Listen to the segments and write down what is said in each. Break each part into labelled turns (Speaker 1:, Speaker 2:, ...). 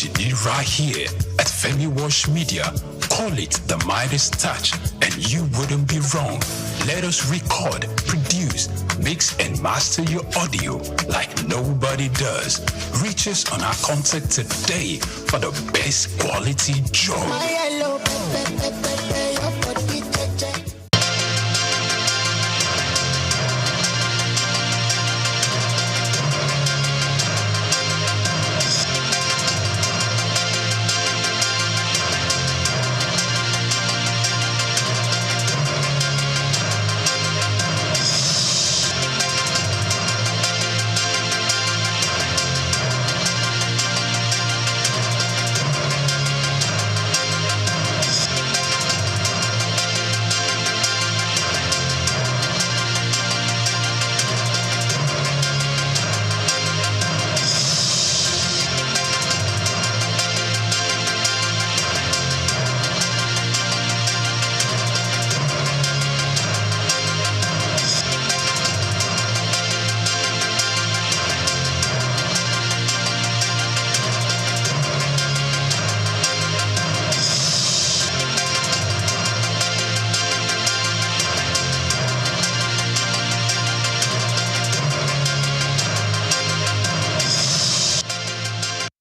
Speaker 1: what you need right here at Femi Wash Media. Call it the Midas Touch and you wouldn't be wrong. Let us record, produce, mix and master your audio like nobody does. Reach us on our contact today for the best quality job.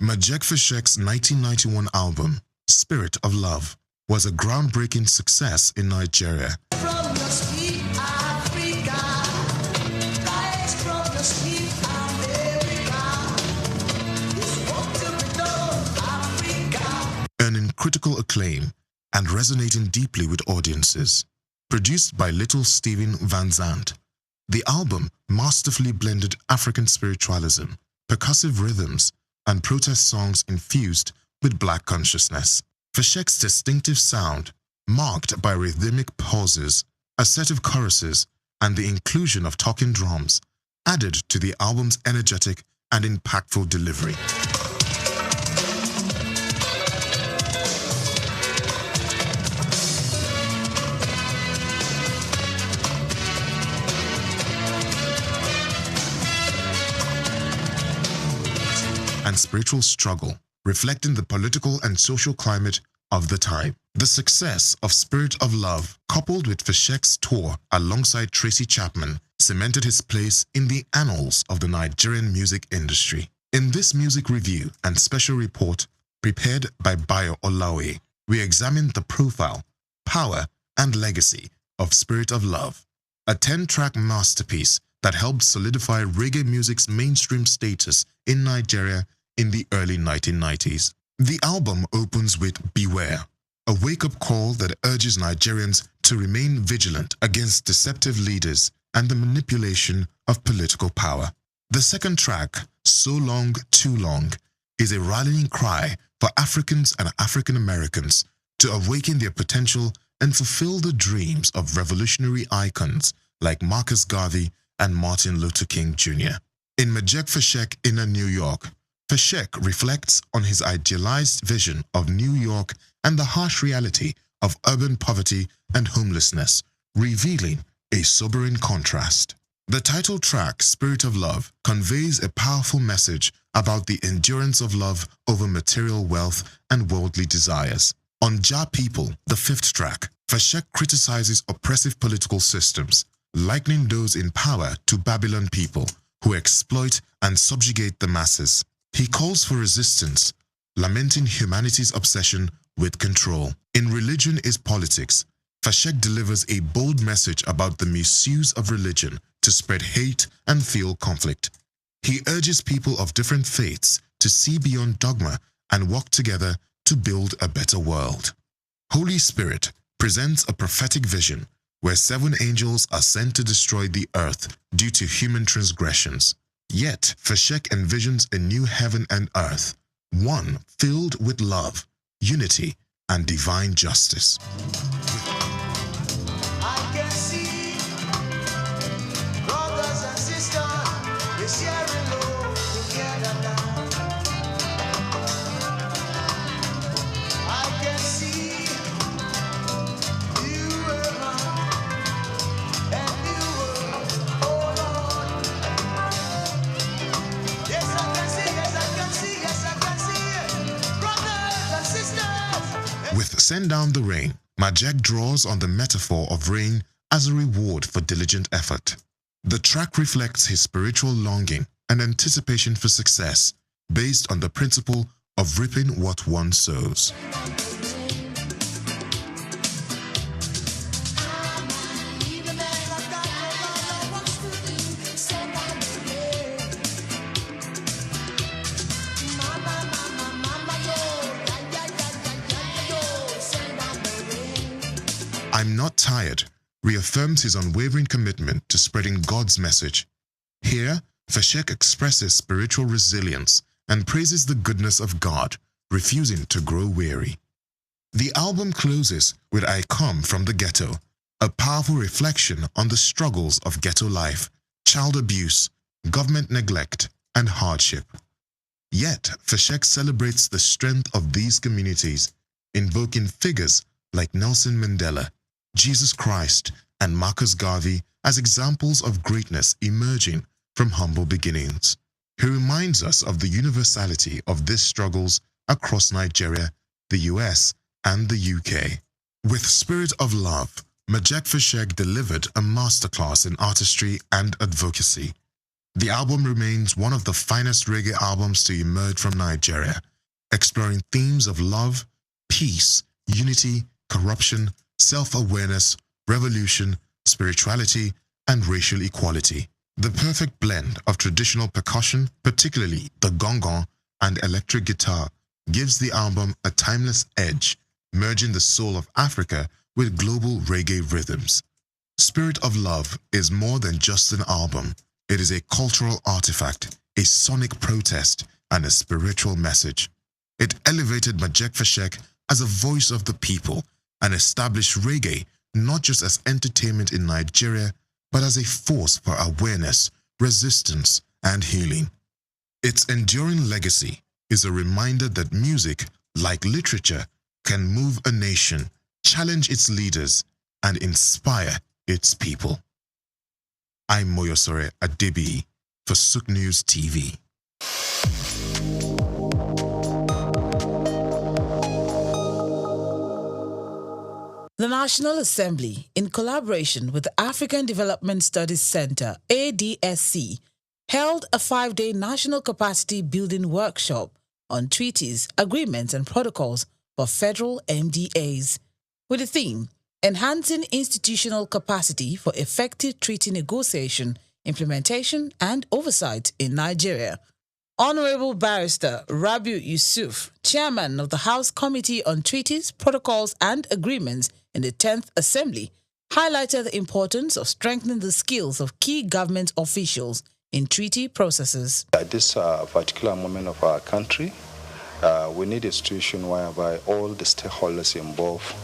Speaker 2: Majek Fashek's 1991 album, Spirit of Love, was a groundbreaking success in Nigeria. Earning critical acclaim and resonating deeply with audiences. Produced by Little Steven Van Zandt, the album masterfully blended African spiritualism, percussive rhythms, and protest songs infused with black consciousness. Fashek's distinctive sound, marked by rhythmic pauses, assertive choruses, and the inclusion of talking drums, added to the album's energetic and impactful delivery. And spiritual struggle, reflecting the political and social climate of the time. The success of Spirit of Love, coupled with Fashek's tour alongside Tracy Chapman, cemented his place in the annals of the Nigerian music industry. In this music review and special report prepared by Bayo Olawe, we examined the profile, power, and legacy of Spirit of Love, a 10-track masterpiece that helped solidify reggae music's mainstream status in Nigeria in the early 1990s. The album opens with Beware, a wake-up call that urges Nigerians to remain vigilant against deceptive leaders and the manipulation of political power. The second track, So Long, Too Long, is a rallying cry for Africans and African Americans to awaken their potential and fulfill the dreams of revolutionary icons like Marcus Garvey and Martin Luther King Jr. In Majek Fashek Inner New York, Fashek reflects on his idealized vision of New York and the harsh reality of urban poverty and homelessness, revealing a sobering contrast. The title track, Spirit of Love, conveys a powerful message about the endurance of love over material wealth and worldly desires. On Jah People, the fifth track, Fashek criticizes oppressive political systems, likening those in power to Babylon people who exploit and subjugate the masses. He calls for resistance, lamenting humanity's obsession with control. In Religion is Politics, Fashek delivers a bold message about the misuse of religion to spread hate and fuel conflict. He urges people of different faiths to see beyond dogma and work together to build a better world. Holy Spirit presents a prophetic vision where 7 angels are sent to destroy the earth due to human transgressions. Yet, Fashek envisions a new heaven and earth, one filled with love, unity, and divine justice.
Speaker 3: I can see brothers and sisters, they sharing love together now. I can see you and you oh Lord. Yes, I can see, yes, I can see, yes, I can see it.
Speaker 2: With Send Down the Rain, Majek draws on the metaphor of rain as a reward for diligent effort. The track reflects his spiritual longing and anticipation for success based on the principle of reaping what one sows. I'm Not Tired reaffirms his unwavering commitment to spreading God's message. Here, Fashek expresses spiritual resilience and praises the goodness of God, refusing to grow weary. The album closes with I Come From the Ghetto, a powerful reflection on the struggles of ghetto life, child abuse, government neglect, and hardship. Yet, Fashek celebrates the strength of these communities, invoking figures like Nelson Mandela, Jesus Christ, and Marcus Garvey as examples of greatness emerging from humble beginnings. He reminds us of the universality of these struggles across Nigeria, the US, and the UK. With Spirit of Love, Majek Fashek delivered a masterclass in artistry and advocacy. The album remains one of the finest reggae albums to emerge from Nigeria, exploring themes of love, peace, unity, corruption, self-awareness, revolution, spirituality, and racial equality. The perfect blend of traditional percussion, particularly the gong-gong and electric guitar, gives the album a timeless edge, merging the soul of Africa with global reggae rhythms. Spirit of Love is more than just an album. It is a cultural artifact, a sonic protest, and a spiritual message. It elevated Majek Fashek as a voice of the people and established reggae not just as entertainment in Nigeria, but as a force for awareness, resistance, and healing. Its enduring legacy is a reminder that music, like literature, can move a nation, challenge its leaders, and inspire its people. I'm Moyosore Adebi for Souqnews TV.
Speaker 4: The National Assembly, in collaboration with the African Development Studies Center, ADSC, held a 5-day national capacity building workshop on treaties, agreements, and protocols for federal MDAs, with the theme, Enhancing Institutional Capacity for Effective Treaty Negotiation, Implementation, and Oversight in Nigeria. Honorable Barrister Rabiu Yusuf, Chairman of the House Committee on Treaties, Protocols, and Agreements in the 10th Assembly, highlighted the importance of strengthening the skills of key government officials in treaty processes.
Speaker 5: At this particular moment of our country, we need a situation whereby all the stakeholders involved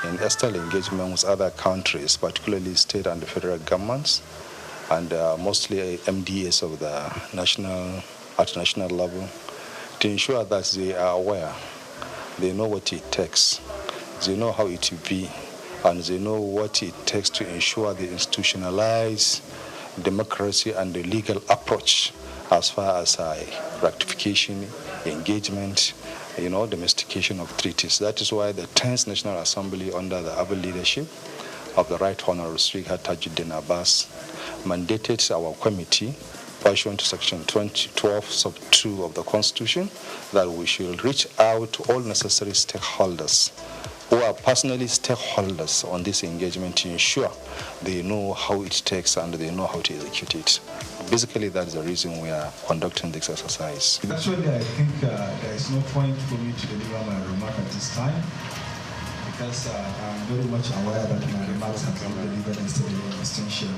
Speaker 5: in external engagement with other countries, particularly state and the federal governments, and mostly MDAs of the at national level, to ensure that they are aware, they know what it takes, they know how it will be, and they know what it takes to ensure the institutionalized democracy and the legal approach as far as ratification, engagement, domestication of treaties. That is why the 10th National Assembly, under the able leadership of the Right Honorable Speaker Tajuddin Abbas, mandated our committee, pursuant to Section 12, Sub 2 of the Constitution, that we should reach out to all necessary stakeholders who are personally stakeholders on this engagement to ensure they know how it takes and they know how to execute it. Basically, that is the reason we are conducting this exercise.
Speaker 6: Actually, I think there is no point for me to deliver my remark at this time, because I'm very much aware that my remarks have been delivered yesterday in distinction.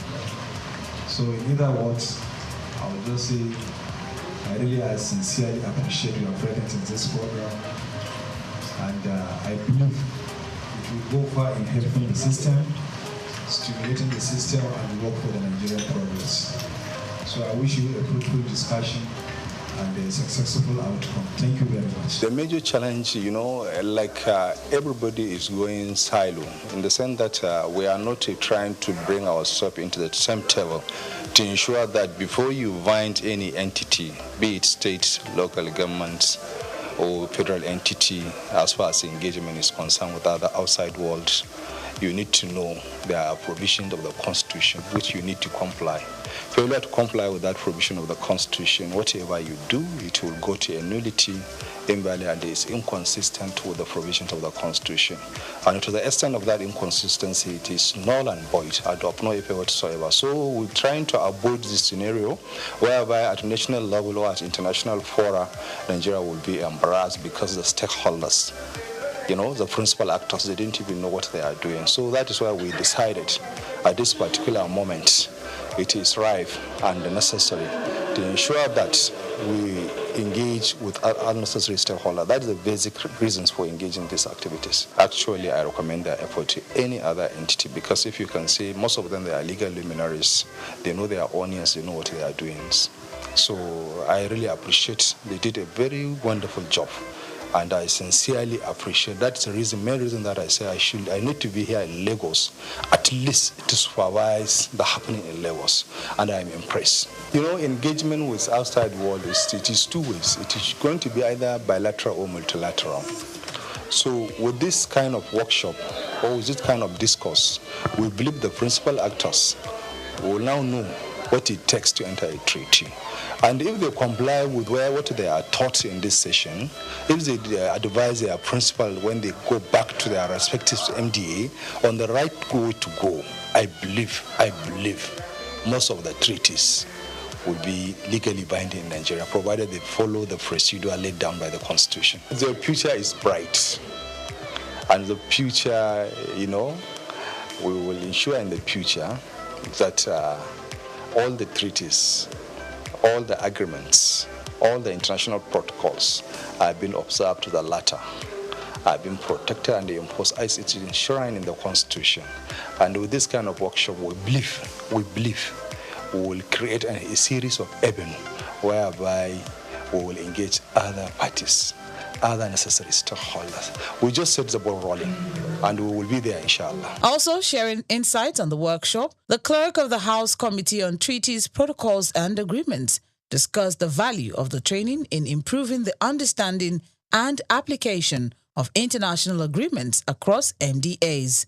Speaker 6: So in either words, I will just say I sincerely appreciate your presence in this program, and I believe it will go far in helping the system, stimulating the system, and work for the Nigerian progress. So I wish you a fruitful discussion and a successful outcome. Thank you very much.
Speaker 5: The major challenge, everybody is going silo, in the sense that we are not trying to bring ourselves into the same table to ensure that before you bind any entity, be it state, local governments, or federal entity as far as engagement is concerned with other outside world, you need to know there are provisions of the Constitution which you need to comply. Failure to comply with that provision of the Constitution, whatever you do, it will go to a nullity, invalid, and is inconsistent with the provisions of the Constitution. And to the extent of that inconsistency, it is null and void, and of no effect whatsoever. So we're trying to avoid this scenario whereby at national level or at international fora, Nigeria will be embarrassed because the stakeholders, the principal actors, they didn't even know what they are doing. So that is why we decided at this particular moment it is ripe and necessary to ensure that we engage with unnecessary stakeholders. That is the basic reasons for engaging in these activities. Actually, I recommend their effort to any other entity because if you can see, most of them, they are legal luminaries. They know their audience, they know what they are doing. So I really appreciate, they did a very wonderful job. And I sincerely appreciate. That's the main reason that I say I need to be here in Lagos, at least to supervise the happening in Lagos. And I'm impressed. Engagement with outside world, it is two ways. It is going to be either bilateral or multilateral. So with this kind of workshop, or with this kind of discourse, we believe the principal actors will now know what it takes to enter a treaty. And if they comply with what they are taught in this session, if they advise their principal when they go back to their respective MDA on the right way to go, I believe most of the treaties will be legally binding in Nigeria, provided they follow the procedure laid down by the Constitution. The future is bright. And the future, we will ensure in the future that all the treaties, all the agreements, all the international protocols have been observed to the latter, have been protected and enforced as it is enshrined in the Constitution. And with this kind of workshop, we believe we will create a series of avenues whereby we will engage other parties, other necessary stakeholders. We just set the ball rolling, and we will be there, inshallah.
Speaker 4: Also sharing insights on the workshop, the clerk of the House Committee on Treaties, Protocols and Agreements discussed the value of the training in improving the understanding and application of international agreements across MDAs.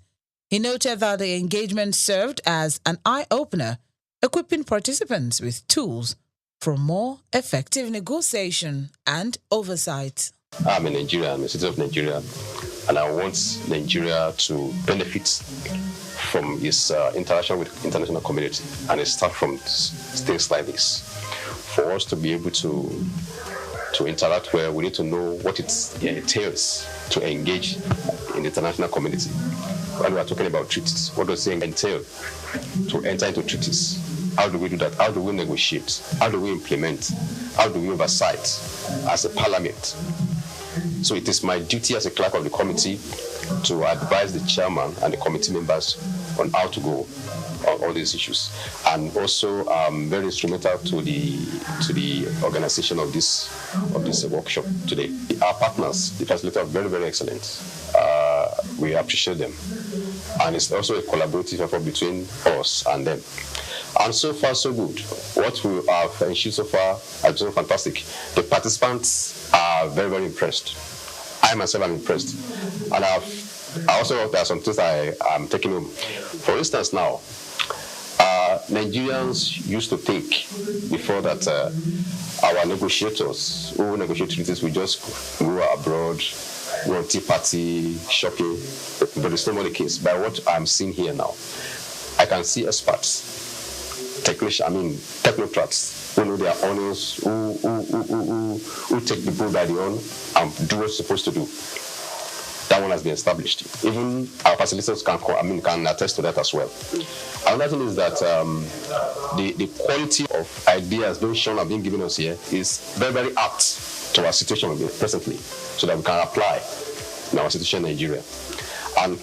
Speaker 4: He noted that the engagement served as an eye-opener, equipping participants with tools for more effective negotiation and oversight.
Speaker 7: I'm a Nigerian, I'm a citizen of Nigeria, and I want Nigeria to benefit from its interaction with the international community, and it starts from things like this. For us to be able to interact where we need to know what it entails to engage in the international community. When we are talking about treaties, what does it entail to enter into treaties? How do we do that? How do we negotiate? How do we implement? How do we oversight as a parliament? So it is my duty as a clerk of the committee to advise the chairman and the committee members on how to go on all these issues. And also very instrumental to the organization of this workshop today. Our partners, the facilitators, are very, very excellent. We appreciate them. And it's also a collaborative effort between us and them. And so far, so good. What we have ensured so far has been fantastic. The participants are very, very impressed. I myself am impressed. And I also, there are some things I'm taking home. For instance, now, Nigerians used to think before that our negotiators who negotiate treaties will just go abroad, go on tea party, shopping, but it's not more the case. By what I'm seeing here now, I can see experts, technocrats who know their honors, who take the bull by the horn and do what's supposed to do. That one has been established. Even our facilitators can attest to that as well. Another thing is that the quality of ideas being shown and being given us here is very, very apt to our situation presently, so that we can apply in our situation in Nigeria. And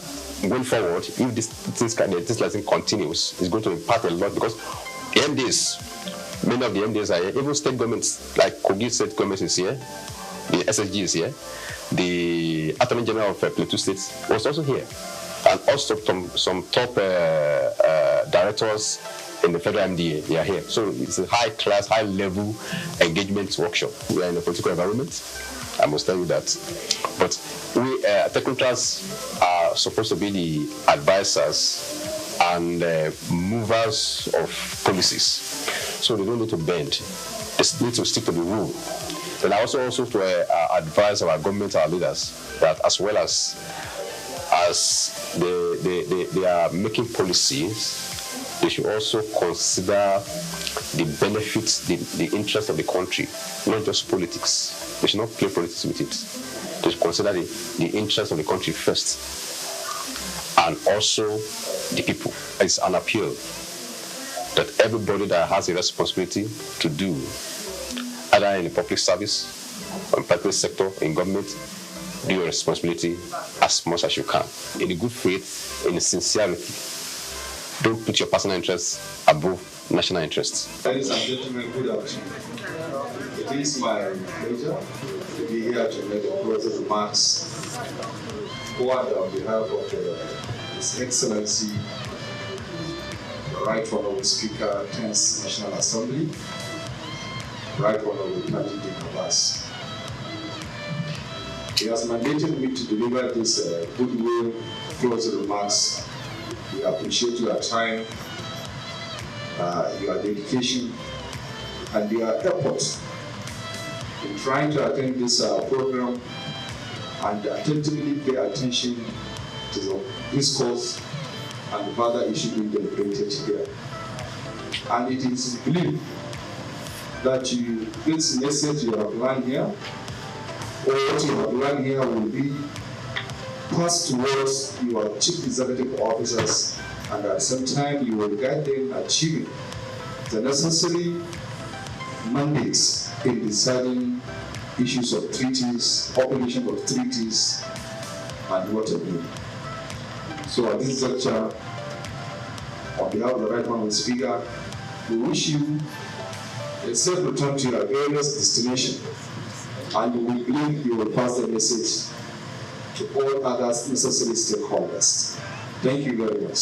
Speaker 7: going forward, if this lesson continues, it's going to impact a lot, because MDs, many of the MDs are here, even state governments, like Kogi State Government is here, the SSG is here, the Attorney General of Plateau State was also here, and also some top directors in the federal MDA, they are here. So it's a high-class, high-level engagement workshop. We are in a political environment. I must tell you that. But we technocrats are supposed to be the advisors and movers of policies. So they don't need to bend. They need to stick to the rule. And I also to advise our government, our leaders, that as well as they are making policies, they should also consider the benefits, the interest of the country, not just politics. They should not play politics with it. They should consider the interest of the country first, and also the people. It's an appeal that everybody that has a responsibility to do, either in the public service, or in private sector, in government, do your responsibility as much as you can, in a good faith, in a sincerity. Don't put your personal interests above national interests.
Speaker 6: Ladies and gentlemen, good afternoon. It is my pleasure to be here to make a closing remarks for and on behalf of His Excellency, the Right Honorable Speaker, 10th National Assembly, Right Honorable Tajudeen Abbas. He has mandated me to deliver this goodwill closing remarks. We appreciate your time, your dedication, and your efforts in trying to attend this program and attentively pay attention to the discourse and the further issue being deliberated here. And it is believed that this message you have learned here, or what you have learned here, will be passed towards your chief executive officers, and at the same time you will guide them in achieving the necessary mandates in deciding issues of treaties, population of treaties, and what have you. So at this juncture, on behalf of the Right Honorable Speaker, we wish you a safe return to your various destination, and we believe you will pass the message to all other necessary stakeholders. Thank you very much.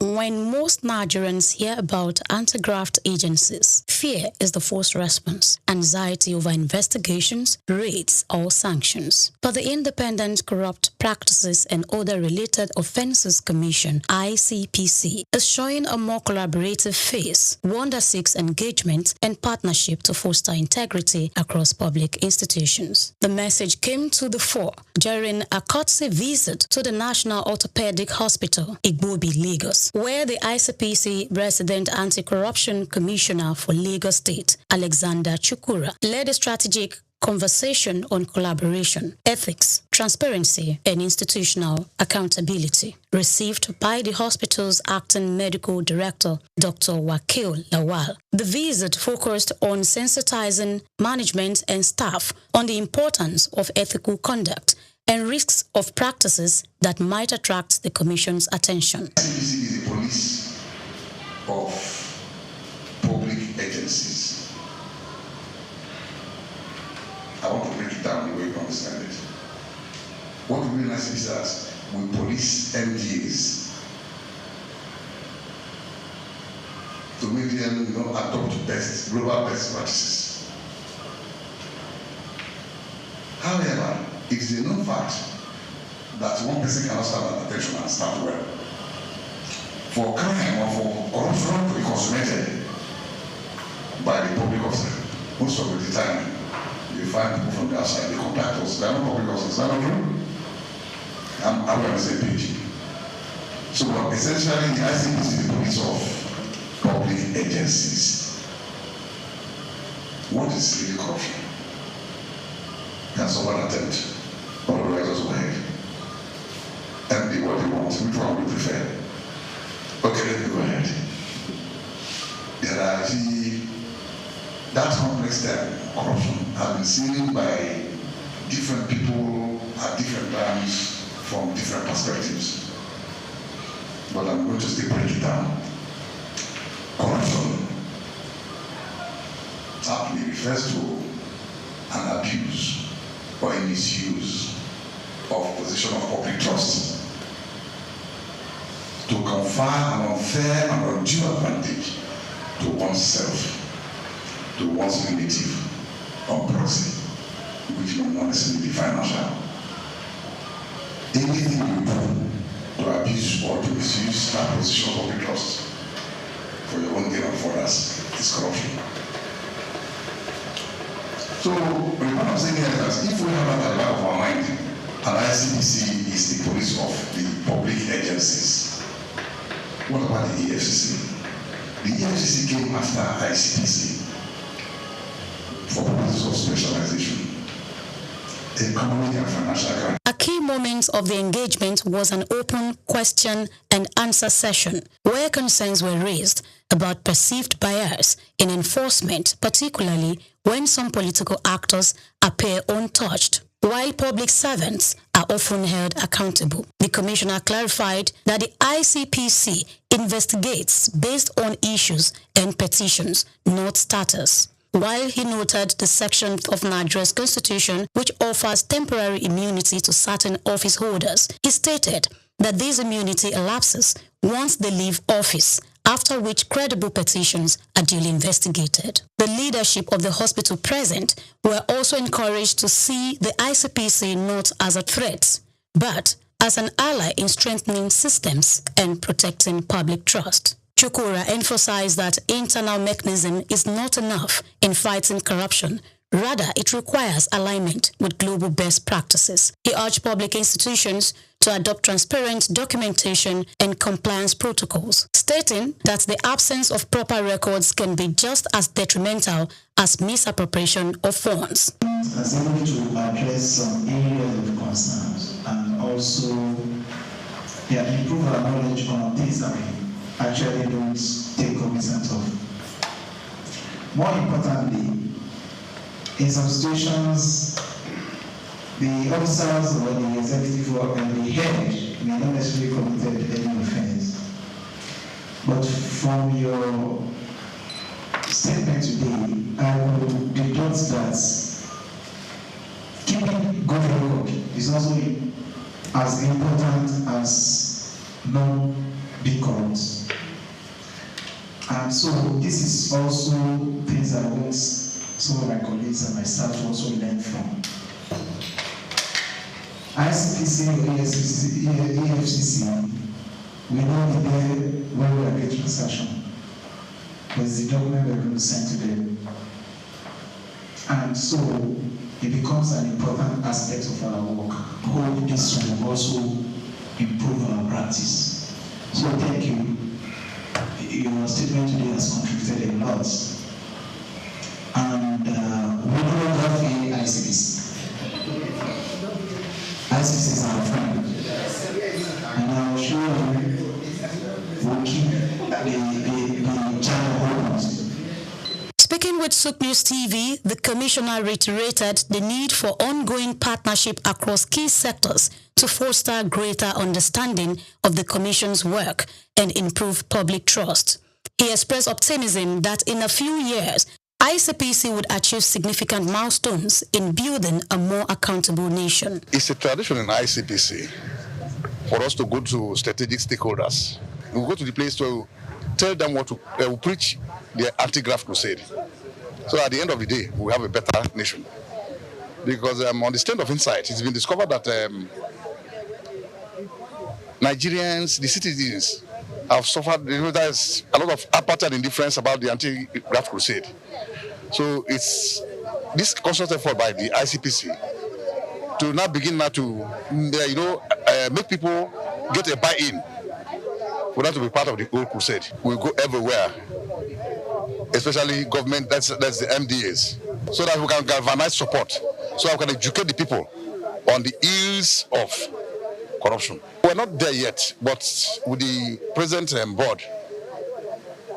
Speaker 8: When most Nigerians hear about anti-graft agencies, fear is the first response, anxiety over investigations, raids, or sanctions. But the Independent Corrupt Practices and Other Related Offences Commission, ICPC, is showing a more collaborative face, one that seeks engagement and partnership to foster integrity across public institutions. The message came to the fore during a courtesy visit to the National Orthopedic Hospital, Igbobi, Lagos, where the ICPC Resident Anti-Corruption Commissioner for Lagos State, Alexander Chukura, led a strategic conversation on collaboration, ethics, transparency, and institutional accountability, received by the hospital's acting medical director, Dr. Wakil Lawal. The visit focused on sensitizing management and staff on the importance of ethical conduct and risks of practices that might attract the Commission's attention.
Speaker 9: ICPC is the police of public agencies. I want to break it down the way you understand it. What we realize is that we police MDAs to make them adopt global best practices. However, it is a known fact that one person cannot stand at attention and stand well. For crime or for corruption to be consummated by the public officer, most of the time you find people from the outside, they contact us. They are not public officers, they are not true. I'm aware of the same page. So essentially, the ICPC is the police of public agencies. What is really corruption? Can someone attempt? Or the writers go ahead. And what they want, which one we prefer? Okay, let me go ahead. There are that complex term, corruption, has been seen by different people at different times from different perspectives. But I'm going to still break it down. Corruption, happening refers to an abuse or a misuse of position of public trust to confer an unfair and undue advantage to oneself, to one's relative or proxy, which may not necessarily be financial. Anything you do to abuse or to misuse that position of public trust for your own gain or for others is corruption. So, what I'm saying here is that if we have that at the back of our mind, and ICPC is the police of the public agencies, what about the EFCC? The EFCC came after ICPC for purposes of specialization, economic and financial crime.
Speaker 8: A key moment of the engagement was an open question and answer session where concerns were raised about perceived bias in enforcement, particularly when some political actors appear untouched, while public servants are often held accountable. The commissioner clarified that the ICPC investigates based on issues and petitions, not status. While he noted the section of Nigeria's constitution which offers temporary immunity to certain office holders, he stated that this immunity elapses once they leave office, after which credible petitions are duly investigated. The leadership of the hospital present were also encouraged to see the ICPC not as a threat, but as an ally in strengthening systems and protecting public trust. Chukura emphasized that internal mechanism is not enough in fighting corruption. Rather, it requires alignment with global best practices. He urged public institutions to adopt transparent documentation and compliance protocols, stating that the absence of proper records can be just as detrimental as misappropriation of funds.
Speaker 6: As able to address some areas of concerns and also improve our knowledge on things that we actually don't take cognizance of. More importantly, in some situations, the officers or the executive or the head may not necessarily committed any offense. But from your statement today, I will deduce that keeping good record is also as important as not being corrupt. And so this is also things I want some of my colleagues and myself to also learn from. ICPC or EFCC, we know the day when we are getting transaction, but it's the document we're going to send to them. And so it becomes an important aspect of our work. Hope this will also improve our practice. So thank you. Your statement today has contributed a lot. And we don't have any ICPC. ICPC is our friend. And I'm sure we'll keep the channel open.
Speaker 8: Speaking with Souqnews TV, the commissioner reiterated the need for ongoing partnership across key sectors to foster greater understanding of the commission's work and improve public trust. He expressed optimism that in a few years, ICPC would achieve significant milestones in building a more accountable nation.
Speaker 9: It's a tradition in ICPC for us to go to strategic stakeholders. We go to the place to tell them what to preach the anti-graft crusade. So at the end of the day, we have a better nation. Because on the stand of insight, it's been discovered that Nigerians, the citizens, have suffered. There's a lot of apartheid indifference about the anti-graft crusade. So it's this conscious effort by the ICPC to now begin to make people get a buy-in for that to be part of the whole crusade. We'll go everywhere, especially government, that's the MDAs, so that we can galvanize support, so that we can educate the people on the ills of corruption. We're not there yet, but with the present board,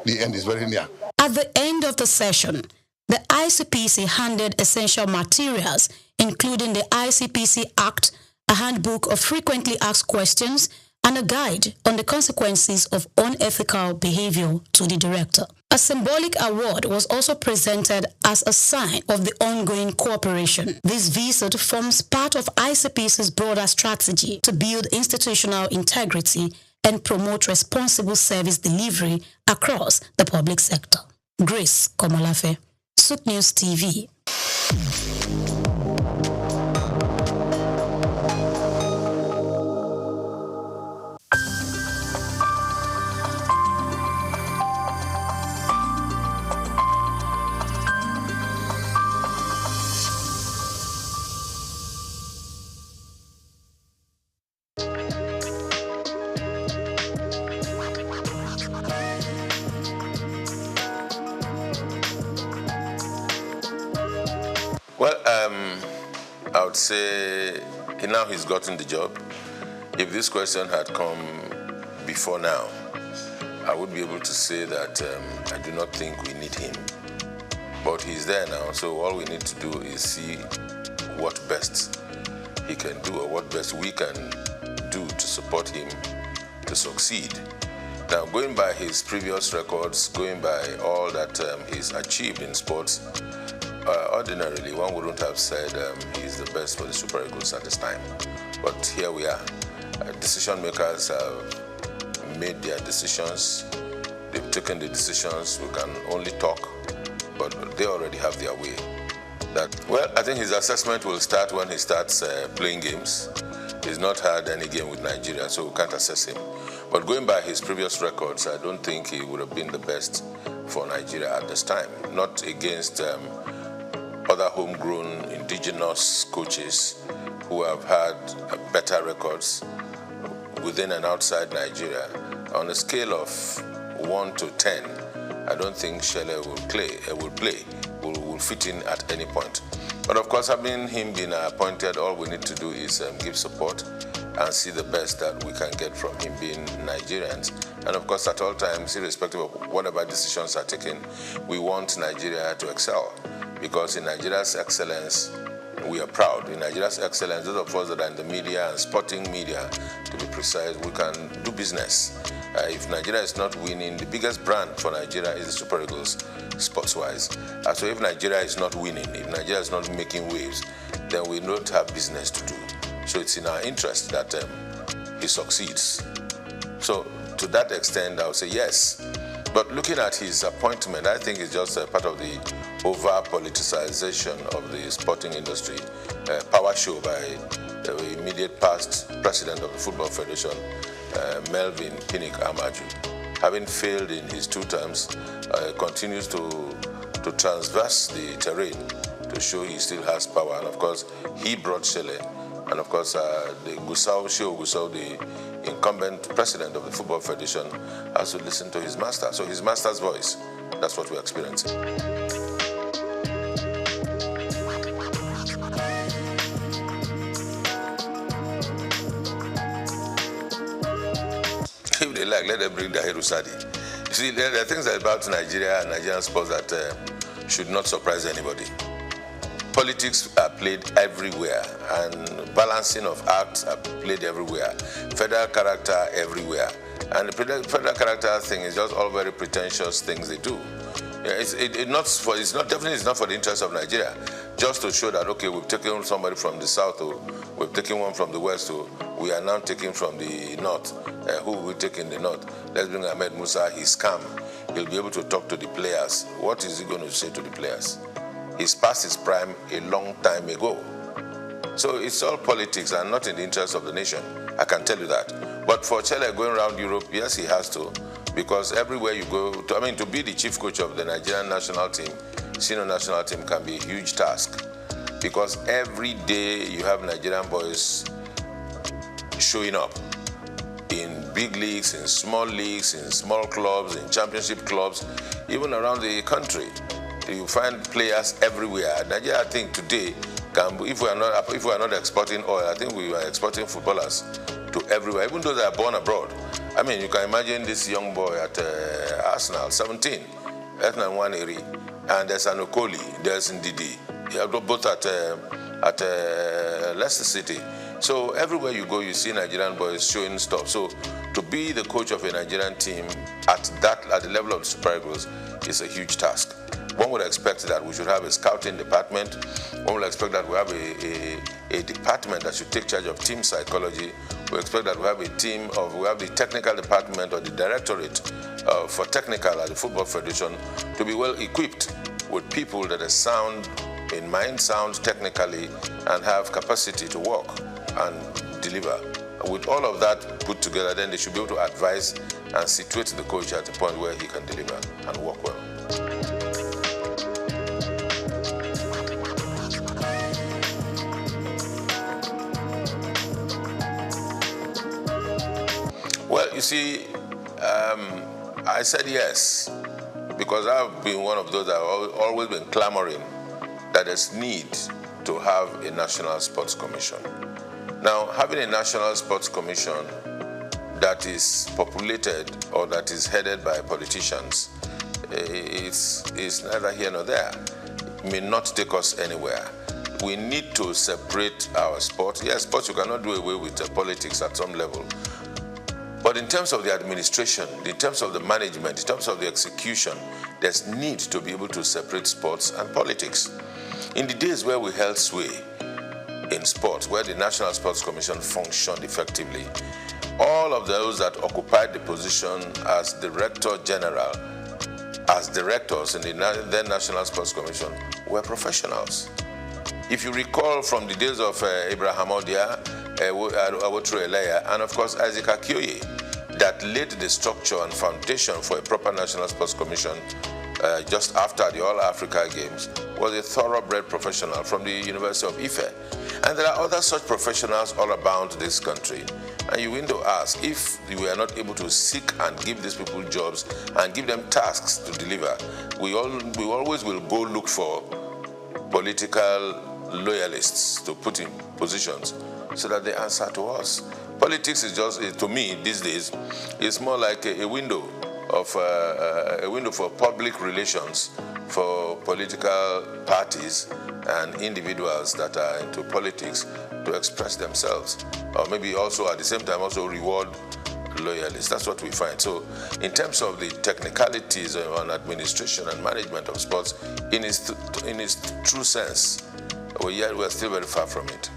Speaker 9: the end is very near.
Speaker 8: At the end of the session, the ICPC handed essential materials, including the ICPC Act, a handbook of frequently asked questions, and a guide on the consequences of unethical behavior to the director. A symbolic award was also presented as a sign of the ongoing cooperation. This visit forms part of ICPC's broader strategy to build institutional integrity and promote responsible service delivery across the public sector. Grace Komolafe, Souqnews TV.
Speaker 10: Well, I would say now he's gotten the job. If this question had come before now, I would be able to say that I do not think we need him. But he's there now, so all we need to do is see what best he can do or what best we can do to support him to succeed. Now, going by his previous records, going by all that he's achieved in sports, ordinarily one wouldn't have said he's the best for the Super Eagles at this time. But here we are. Decision makers have made their decisions. They've taken the decisions. We can only talk, but they already have their way. Well, I think his assessment will start when he starts playing games. He's not had any game with Nigeria, so we can't assess him. But going by his previous records, I don't think he would have been the best for Nigeria at this time. Not against other homegrown indigenous coaches who have had better records within and outside Nigeria. On a scale of 1 to 10, I don't think Shele will fit in at any point. But of course, having him been appointed, all we need to do is give support and see the best that we can get from him being Nigerians. And of course, at all times, irrespective of whatever decisions are taken, we want Nigeria to excel. Because in Nigeria's excellence, we are proud. In Nigeria's excellence, those of us that are in the media and sporting media, to be precise, we can do business. If Nigeria is not winning, the biggest brand for Nigeria is the Super Eagles, sports-wise. So if Nigeria is not winning, if Nigeria is not making waves, then we don't have business to do. So it's in our interest that he succeeds. So to that extent, I would say yes. But looking at his appointment, I think it's just a part of the over-politicization of the sporting industry, power show by the immediate past president of the Football Federation, Melvin Pinnick Amaju. Having failed in his 2 terms, continues to transverse the terrain to show he still has power. And of course, he brought Shele. And of course, the Gusau, the incumbent president of the Football Federation, has to listen to his master. So his master's voice, that's what we're experiencing. If they like, let them bring the Sadi. You see, there are things about Nigeria and Nigerian sports that should not surprise anybody. Politics are played everywhere, and balancing of acts are played everywhere. Federal character everywhere, and the federal character thing is just all very pretentious things they do. It's definitely not for the interest of Nigeria. Just to show that okay, we've taken somebody from the south, or we've taken one from the west, or we are now taking from the north. Who will we take in the north? Let's bring Ahmed Musa. He's calm. He'll be able to talk to the players. What is he going to say to the players? He's past his prime a long time ago. So it's all politics and not in the interest of the nation. I can tell you that. But for Chele going around Europe, yes, he has to. Because everywhere you go, to be the chief coach of the Nigerian national team, senior national team, can be a huge task. Because every day you have Nigerian boys showing up in big leagues, in small clubs, in championship clubs, even around the country. You find players everywhere. Nigeria, I think today, if we are not exporting oil, I think we are exporting footballers to everywhere, even those that are born abroad. I mean, you can imagine this young boy at Arsenal, 17, Ethnan Waneri, and there's an Okoli, there's Ndidi, both at Leicester City. So everywhere you go, you see Nigerian boys showing stuff. So to be the coach of a Nigerian team at the level of Super Eagles is a huge task. One would expect that we should have a scouting department. One would expect that we have a department that should take charge of team psychology. We expect that we have the technical department or the directorate for technical at the Football Federation to be well equipped with people that are sound in mind, sound technically, and have capacity to work and deliver. With all of that put together, then they should be able to advise and situate the coach at the point where he can deliver and work well. Well, you see, I said yes because I've been one of those that have always been clamoring that there's need to have a National Sports Commission. Now, having a National Sports Commission that is populated or that is headed by politicians is neither here nor there. It may not take us anywhere. We need to separate our sport. Yes, sports you cannot do away with politics at some level. But in terms of the administration, in terms of the management, in terms of the execution, there's need to be able to separate sports and politics. In the days where we held sway in sports, where the National Sports Commission functioned effectively, all of those that occupied the position as Director General, as directors in the then National Sports Commission, were professionals. If you recall from the days of Abraham Odia, Awotro Eleya, and of course Isaac Akioye, that laid the structure and foundation for a proper National Sports Commission just after the All-Africa Games, was a thoroughbred professional from the University of Ife. And there are other such professionals all around this country. And you need to ask, if we are not able to seek and give these people jobs and give them tasks to deliver, we always will go look for political loyalists to put in positions so that they answer to us. Politics is just, to me these days, it's more like a window for public relations for political parties and individuals that are into politics to express themselves, or maybe also at the same time also reward loyalists. That's what we find. So in terms of the technicalities on administration and management of sports, in its true sense, we're still very far from it.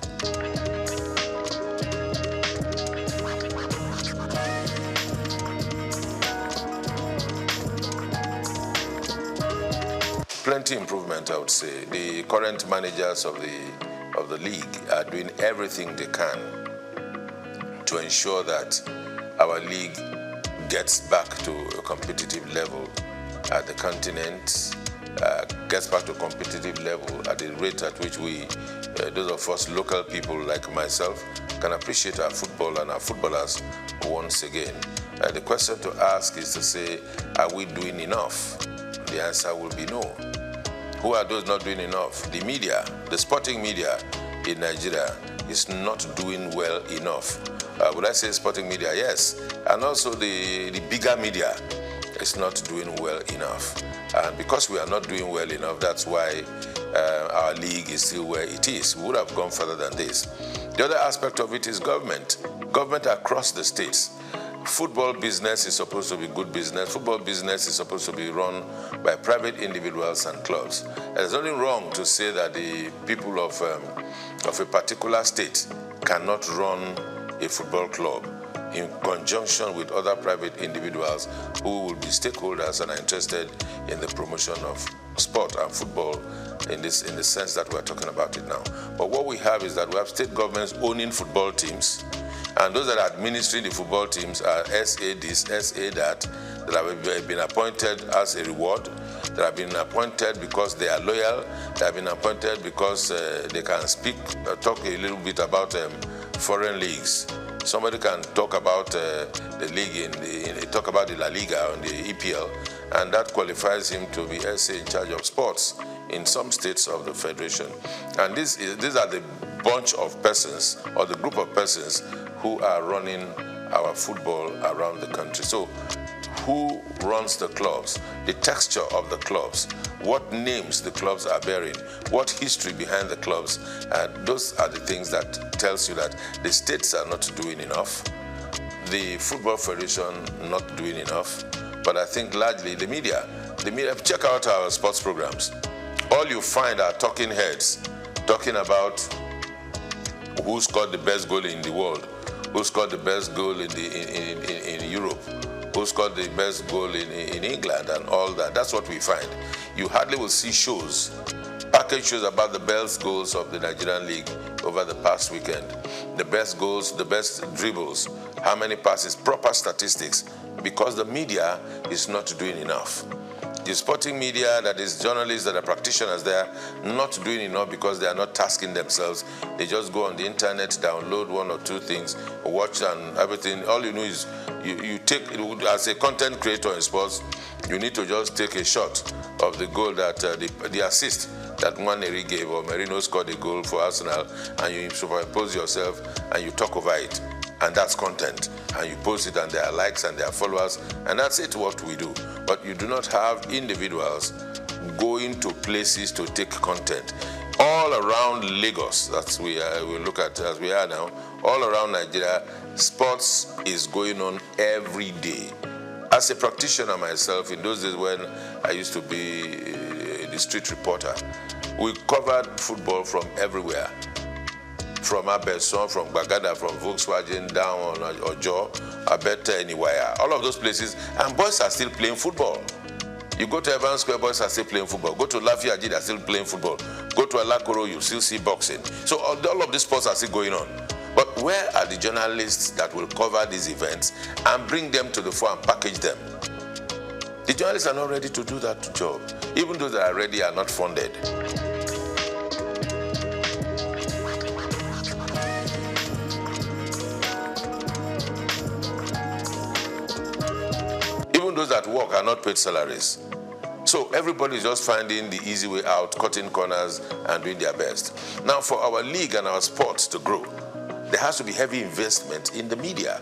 Speaker 10: Plenty improvement, I would say. The current managers of the league are doing everything they can to ensure that our league gets back to a competitive level at the continent, gets back to a competitive level at the rate at which we, those of us local people like myself, can appreciate our football and our footballers once again. The question to ask is to say, are we doing enough? The answer will be no. Who are those not doing enough? The media, the sporting media in Nigeria is not doing well enough. Would I say sporting media? Yes. And also the bigger media is not doing well enough. And because we are not doing well enough, that's why our league is still where it is. We would have gone further than this. The other aspect of it is government. Government across the states. Football business is supposed to be good business. Football business is supposed to be run by private individuals and clubs. There's nothing wrong to say that the people of a particular state cannot run a football club in conjunction with other private individuals who will be stakeholders and are interested in the promotion of sport and football in the sense that we're talking about it now. But what we have is that we have state governments owning football teams, and those that are administering the football teams are SA this, SA that have been appointed as a reward, that have been appointed because they are loyal, that have been appointed because they can talk a little bit about foreign leagues. Somebody can talk about the league, talk about the La Liga and the EPL, and that qualifies him to be SA in charge of sports in some states of the federation. And these are the bunch of persons or the group of persons who are running our football around the country. So who runs the clubs, the texture of the clubs, what names the clubs are bearing, what history behind the clubs, those are the things that tells you that the states are not doing enough. the Football Federation not doing enough, but I think largely the media, check out our sports programs. All you find are talking heads talking about who scored the best goal in the world, who scored the best goal in Europe, who scored the best goal in England and all that. That's what we find. You hardly will see shows, package shows about the best goals of the Nigerian League over the past weekend. The best goals, the best dribbles, how many passes, proper statistics, because the media is not doing enough. The sporting media, that is journalists that are practitioners there, not doing enough because they are not tasking themselves. They just go on the internet, download one or two things, watch and everything. All you know is you take, as a content creator in sports, you need to just take a shot of the goal that, the assist that Reggae gave, or Merino scored a goal for Arsenal, and you superimpose yourself and you talk over it. And that's content, and you post it, and there are likes and there are followers, and that's it, what we do. But you do not have individuals going to places to take content. All around Lagos, that's we look at as we are now, all around Nigeria, sports is going on every day. As a practitioner myself, in those days when I used to be the street reporter, we covered football from everywhere. From Abeson, from Bagada, from Volkswagen, down on Ojo, Abeta, anywhere. All of those places, and boys are still playing football. You go to Evans Square, boys are still playing football. Go to Lafayette, they're still playing football. Go to Alakoro, you still see boxing. So all of these sports are still going on. But where are the journalists that will cover these events and bring them to the fore and package them? The journalists are not ready to do that job. Even those that are ready are not funded. Those that work are not paid salaries. So everybody is just finding the easy way out, cutting corners and doing their best. Now, for our league and our sports to grow, there has to be heavy investment in the media.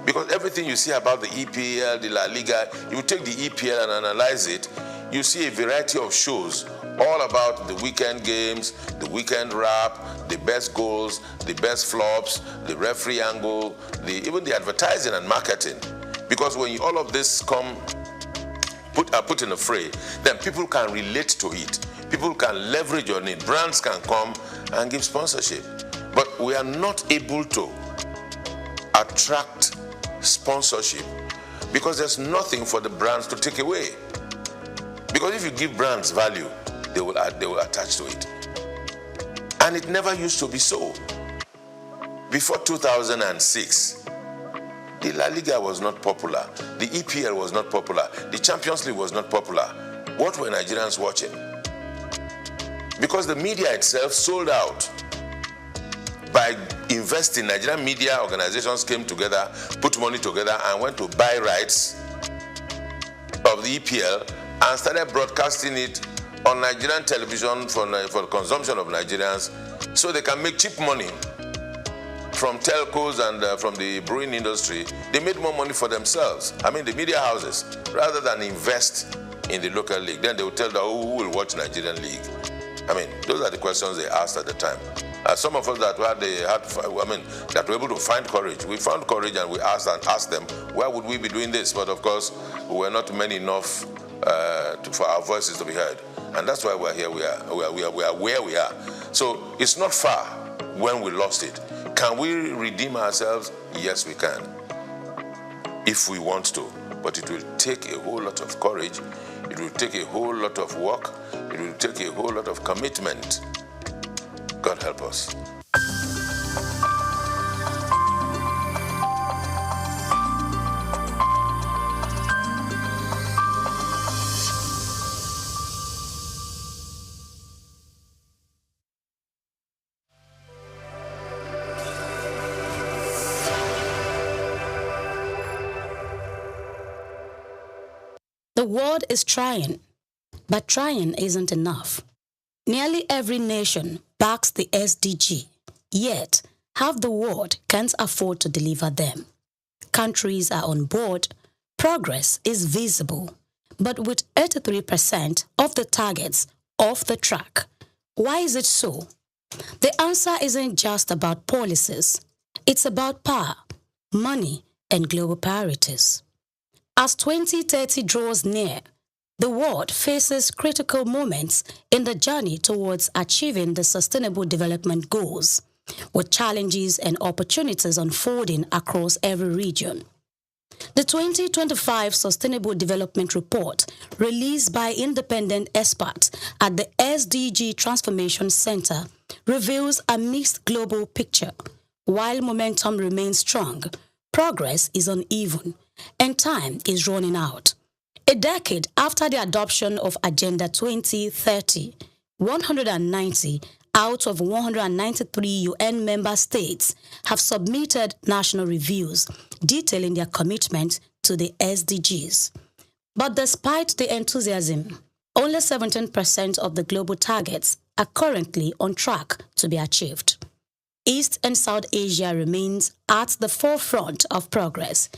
Speaker 10: Because everything you see about the EPL, the La Liga, you take the EPL and analyze it, you see a variety of shows all about the weekend games, the weekend wrap, the best goals, the best flops, the referee angle, even the advertising and marketing. Because when all of this are put in a fray, then people can relate to it. People can leverage on it. Brands can come and give sponsorship. But we are not able to attract sponsorship because there's nothing for the brands to take away. Because if you give brands value, they will attach to it. And it never used to be so. Before 2006, the La Liga was not popular. The EPL was not popular. The Champions League was not popular. What were Nigerians watching? Because the media itself sold out. By investing, Nigerian media organizations came together, put money together, and went to buy rights of the EPL and started broadcasting it on Nigerian television for the consumption of Nigerians so they can make cheap money. From telcos and from the brewing industry, they made more money for themselves. I mean, the media houses, rather than invest in the local league. Then they will tell them, who will watch Nigerian league? I mean, those are the questions they asked at the time. Some of us that were able to find courage, we found courage and we asked them, why would we be doing this? But of course, we were not many enough for our voices to be heard. And that's why we're here. We are where we are. So it's not far when we lost it. Can we redeem ourselves? Yes, we can, if we want to. But it will take a whole lot of courage. It will take a whole lot of work. It will take a whole lot of commitment. God help us.
Speaker 8: The world is trying, but trying isn't enough. Nearly every nation backs the SDG, yet half the world can't afford to deliver them. Countries are on board, progress is visible, but with 83% of the targets off the track. Why is it so? The answer isn't just about policies. It's about power, money, and global priorities. As 2030 draws near, the world faces critical moments in the journey towards achieving the Sustainable Development Goals, with challenges and opportunities unfolding across every region. The 2025 Sustainable Development Report, released by independent experts at the SDG Transformation Center, reveals a mixed global picture. While momentum remains strong, progress is uneven, and time is running out. A decade after the adoption of Agenda 2030, 190 out of 193 UN member states have submitted national reviews detailing their commitment to the SDGs. But despite the enthusiasm, only 17% of the global targets are currently on track to be achieved. East and South Asia remains at the forefront of progress,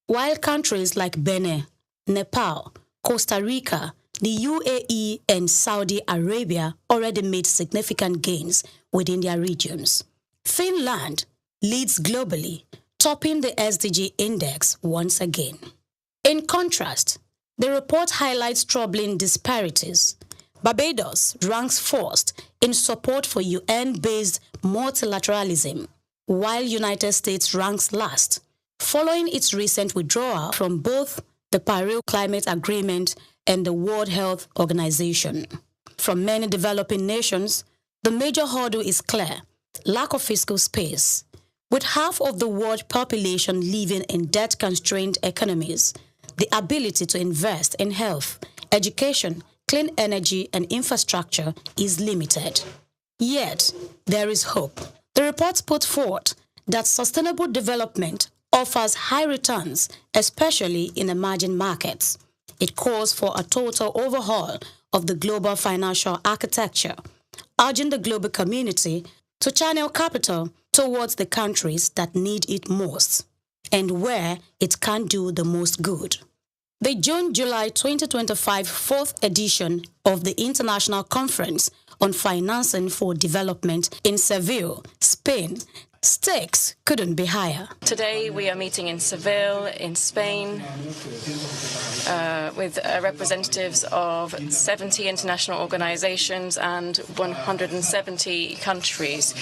Speaker 8: while countries like Benin, Nepal, Costa Rica, the UAE and Saudi Arabia already made significant gains within their regions. Finland leads globally, topping the SDG index once again. In contrast, the report highlights troubling disparities. Barbados ranks first in support for UN-based multilateralism, while United States ranks last, following its recent withdrawal from both the Paris Climate Agreement and the World Health Organization. From many developing nations, the major hurdle is clear: lack of fiscal space. With half of the world population living in debt-constrained economies, the ability to invest in health, education, clean energy, and infrastructure is limited. Yet, there is hope. The report put forth that sustainable development offers high returns, especially in emerging markets. It calls for a total overhaul of the global financial architecture, urging the global community to channel capital towards the countries that need it most and where it can do the most good. The June-July 2025 fourth edition of the International Conference on Financing for Development in Seville, Spain, stakes couldn't be higher.
Speaker 11: Today we are meeting in Seville, in Spain, with representatives of 70 international organizations and 170 countries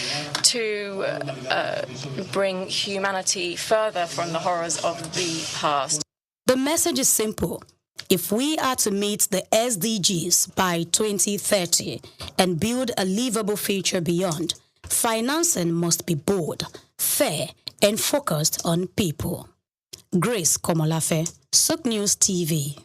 Speaker 11: to bring humanity further from the horrors of the past.
Speaker 8: The message is simple. If we are to meet the SDGs by 2030 and build a livable future beyond, financing must be bold, fair, and focused on people. Grace Komolafe, Souqnews TV.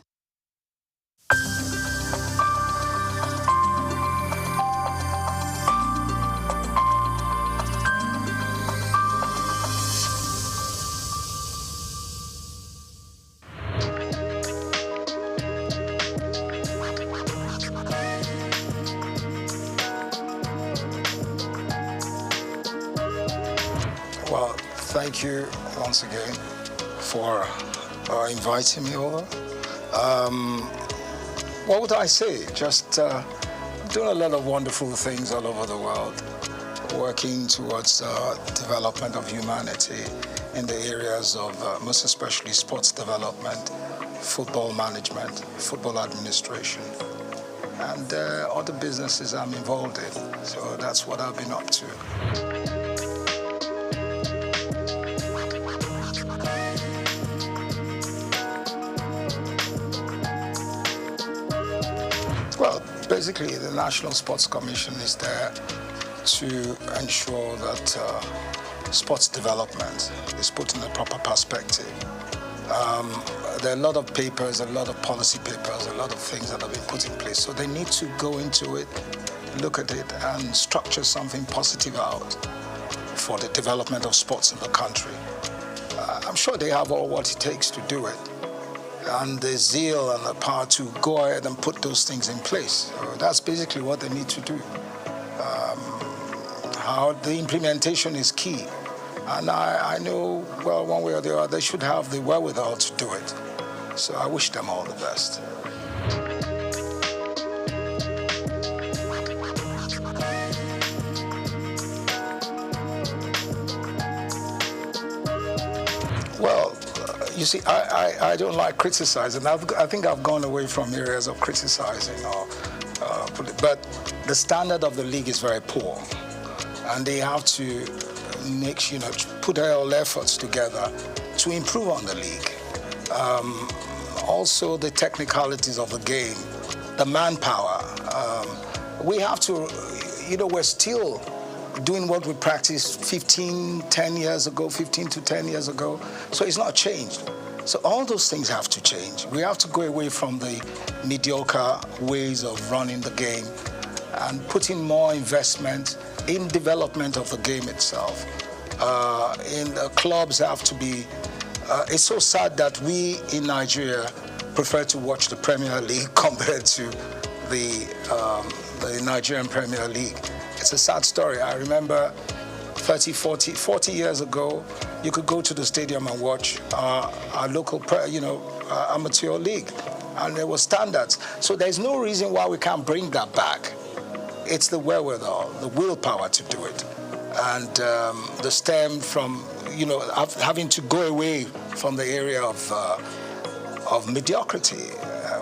Speaker 12: Well, thank you once again for inviting me over. What would I say? Just doing a lot of wonderful things all over the world, working towards development of humanity in the areas of most especially sports development, football management, football administration, and other businesses I'm involved in. So that's what I've been up to. Well, basically, the National Sports Commission is there to ensure that sports development is put in a proper perspective. There are a lot of papers, a lot of policy papers, a lot of things that have been put in place. So they need to go into it, look at it, and structure something positive out for the development of sports in the country. I'm sure they have all what it takes to do it, and the zeal and the power to go ahead and put those things in place. So that's basically what they need to do. How the implementation is key. And I know, well, one way or the other, they should have the wherewithal to do it. So I wish them all the best. Well, You see, I don't like criticizing. I think I've gone away from areas of criticizing, but the standard of the league is very poor, and they have to put all efforts together to improve on the league. Also, the technicalities of the game, the manpower. We have to, we're still doing what we practiced 15 to 10 years ago, so it's not changed. So all those things have to change. We have to go away from the mediocre ways of running the game and put in more investment in development of the game itself. In the clubs have to be, it's so sad that we in Nigeria prefer to watch the Premier League compared to the Nigerian Premier League. It's a sad story. I remember 40 years ago, you could go to the stadium and watch our local, amateur league, and there were standards. So there's no reason why we can't bring that back. It's the wherewithal, the willpower to do it, and the stem from, having to go away from the area of mediocrity,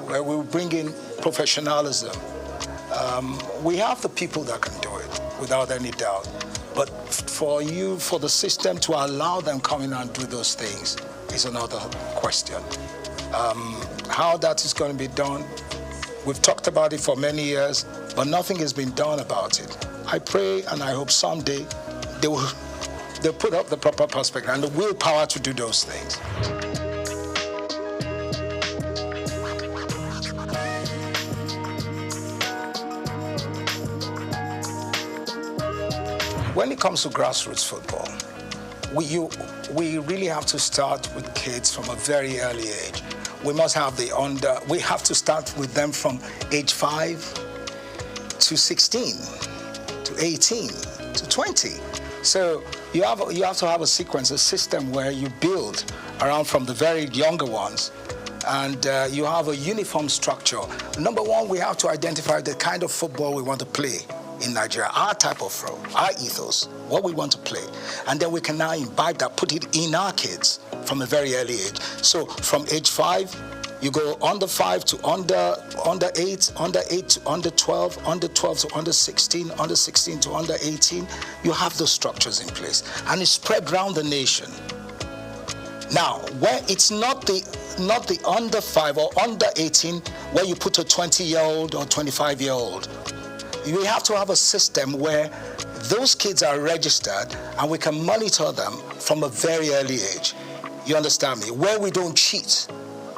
Speaker 12: where we bring in professionalism. We have the people that can do it, without any doubt. But for the system to allow them come in and do those things is another question. How that is going to be done, we've talked about it for many years, but nothing has been done about it. I pray and I hope someday they'll put up the proper perspective and the willpower to do those things. When it comes to grassroots football, we really have to start with kids from a very early age. We must have we have to start with them from age 5 to 16, to 18, to 20. So you have to have a sequence, a system where you build around from the very younger ones, and you have a uniform structure. Number one, we have to identify the kind of football we want to play in Nigeria, our type of flow, our ethos, what we want to play. And then we can now imbibe that, put it in our kids from a very early age. So from age 5, you go under 5 to under 8, under 8 to under 12, under 12 to under 16, under 16 to under 18. You have those structures in place. And it's spread around the nation. Now, where it's not the under 5 or under 18 where you put a 20-year-old or 25-year-old. We have to have a system where those kids are registered and we can monitor them from a very early age. You understand me? Where we don't cheat,